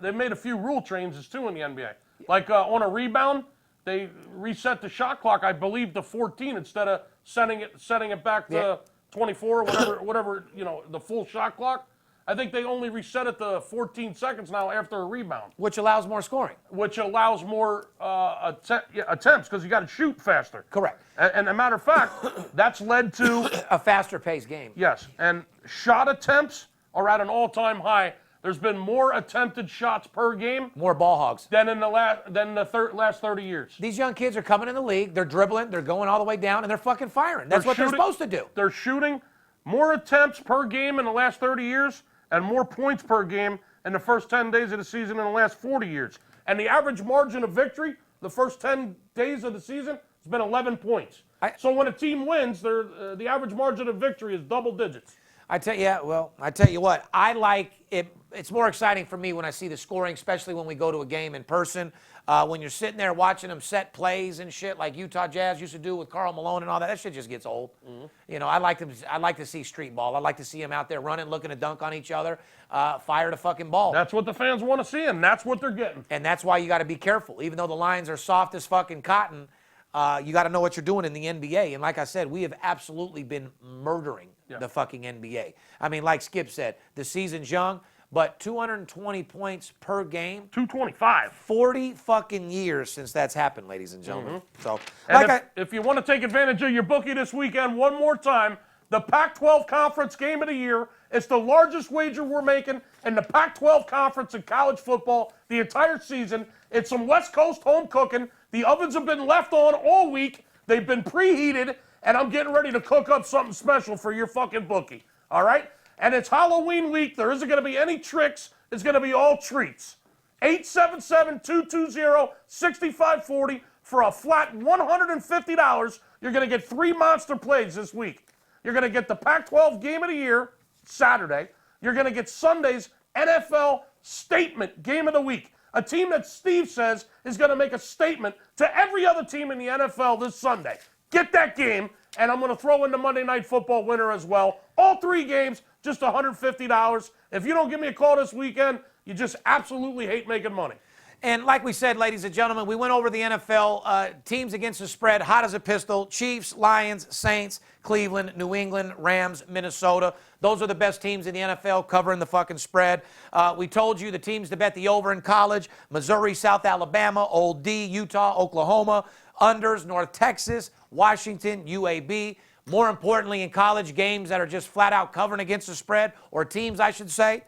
they made a few rule changes too in the NBA. Like on a rebound, they reset the shot clock, I believe, to 14 instead of setting it back to 24 or whatever, the full shot clock. I think they only reset it to 14 seconds now after a rebound. Which allows more scoring. Which allows more attempts because you got to shoot faster. Correct. And a matter of fact, that's led to a faster paced game. Yes, and shot attempts are at an all-time high. There's been more attempted shots per game. More ball hogs. Than in the last 30 years. These young kids are coming in the league. They're dribbling. They're going all the way down, and they're fucking firing. That's what they're supposed to do. They're shooting more attempts per game in the last 30 years and more points per game in the first 10 days of the season in the last 40 years. And the average margin of victory the first 10 days of the season has been 11 points. So when a team wins, the average margin of victory is double digits. I tell you what, I like it. It's more exciting for me when I see the scoring, especially when we go to a game in person. When you're sitting there watching them set plays and shit like Utah Jazz used to do with Karl Malone and all that, that shit just gets old. Mm-hmm. You know, I like to see street ball. I like to see them out there running, looking to dunk on each other, fire the fucking ball. That's what the fans want to see, and that's what they're getting. And that's why you got to be careful. Even though the lines are soft as fucking cotton, you got to know what you're doing in the NBA. And like I said, we have absolutely been murdering the fucking NBA. I mean, like Skip said, the season's young, but 220 points per game. 225. 40 fucking years since that's happened, ladies and gentlemen. Mm-hmm. So, and if you want to take advantage of your bookie this weekend, one more time, the Pac-12 Conference Game of the Year is the largest wager we're making in the Pac-12 Conference in college football the entire season. It's some West Coast home cooking. The ovens have been left on all week. They've been preheated, and I'm getting ready to cook up something special for your fucking bookie. All right? And it's Halloween week. There isn't going to be any tricks. It's going to be all treats. 877-220-6540 for a flat $150. You're going to get 3 monster plays this week. You're going to get the Pac-12 Game of the Year Saturday. You're going to get Sunday's NFL Statement Game of the Week. A team that Steve says is going to make a statement to every other team in the NFL this Sunday. Get that game, and I'm going to throw in the Monday Night Football winner as well. All 3 games, just $150. If you don't give me a call this weekend, you just absolutely hate making money. And like we said, ladies and gentlemen, we went over the NFL teams against the spread, hot as a pistol. Chiefs, Lions, Saints, Cleveland, New England, Rams, Minnesota. Those are the best teams in the NFL covering the fucking spread. We told you the teams to bet the over in college: Missouri, South Alabama, Old D, Utah, Oklahoma, unders, North Texas, Washington, UAB. More importantly, in college, games that are just flat out covering against the spread, or teams, I should say: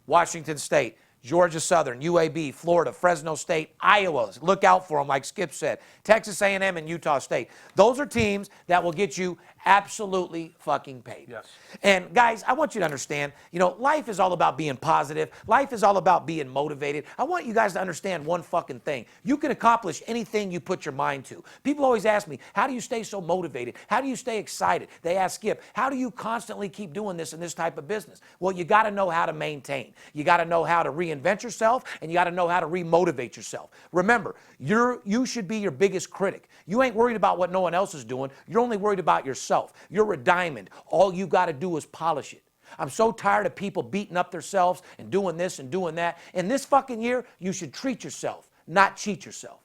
Washington State, Georgia Southern, UAB, Florida, Fresno State, Iowa. Look out for them, like Skip said. Texas A&M and Utah State. Those are teams that will get you absolutely fucking paid. Yes. And guys, I want you to understand, you know, life is all about being positive. Life is all about being motivated. I want you guys to understand one fucking thing. You can accomplish anything you put your mind to. People always ask me, how do you stay so motivated? How do you stay excited? They ask Skip, how do you constantly keep doing this in this type of business? Well, you got to know how to maintain. You got to know how to reinvent yourself, and you got to know how to remotivate yourself. Remember, you should be your biggest critic. You ain't worried about what no one else is doing. You're only worried about yourself. You're a diamond. All you got to do is polish it. I'm so tired of people beating up themselves and doing this and doing that. In this fucking year, you should treat yourself, not cheat yourself.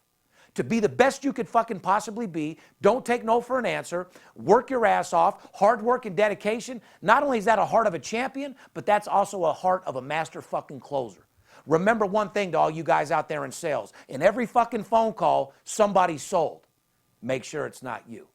To be the best you could fucking possibly be, don't take no for an answer. Work your ass off. Hard work and dedication. Not only is that a heart of a champion, but that's also a heart of a master fucking closer. Remember one thing to all you guys out there in sales. In every fucking phone call, somebody's sold. Make sure it's not you.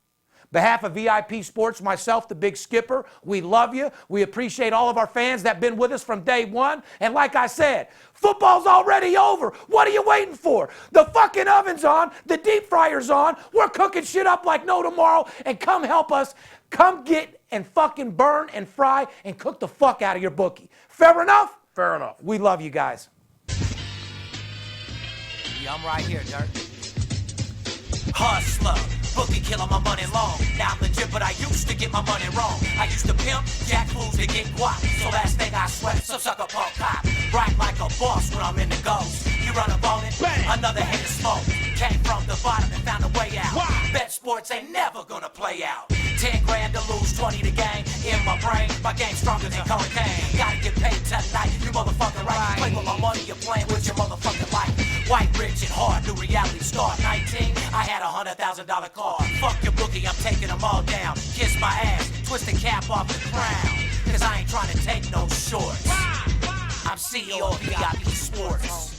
Behalf of VIP Sports, myself, the Big Skipper, we love you. We appreciate all of our fans that have been with us from day one. And like I said, football's already over. What are you waiting for? The fucking oven's on. The deep fryer's on. We're cooking shit up like no tomorrow. And come help us. Come get and fucking burn and fry and cook the fuck out of your bookie. Fair enough? Fair enough. We love you guys. Yeah, I'm right here, Dirt. Hustler, bookie killer, my money long. Now I'm legit, but I used to get my money wrong. I used to pimp, jack fools to get guap. So last thing I sweat, so suck a punk cop. Brag like a boss when I'm in the ghost. You run up on it, bang, another hit of smoke. Came from the bottom and found a way out. Why? Bet sports ain't never gonna play out. 10 grand to lose, 20 to gain. In my brain, my game's stronger than cocaine. Gotta get paid tonight, you motherfucker right. Play with my money, you're playing with your motherfucking life. White, rich, and hard, new reality start. 19, I had $100,000 car. Fuck your bookie, I'm taking them all down. Kiss my ass, twist the cap off the crown. Cause I ain't trying to take no shorts. I'm CEO of VIP Sports.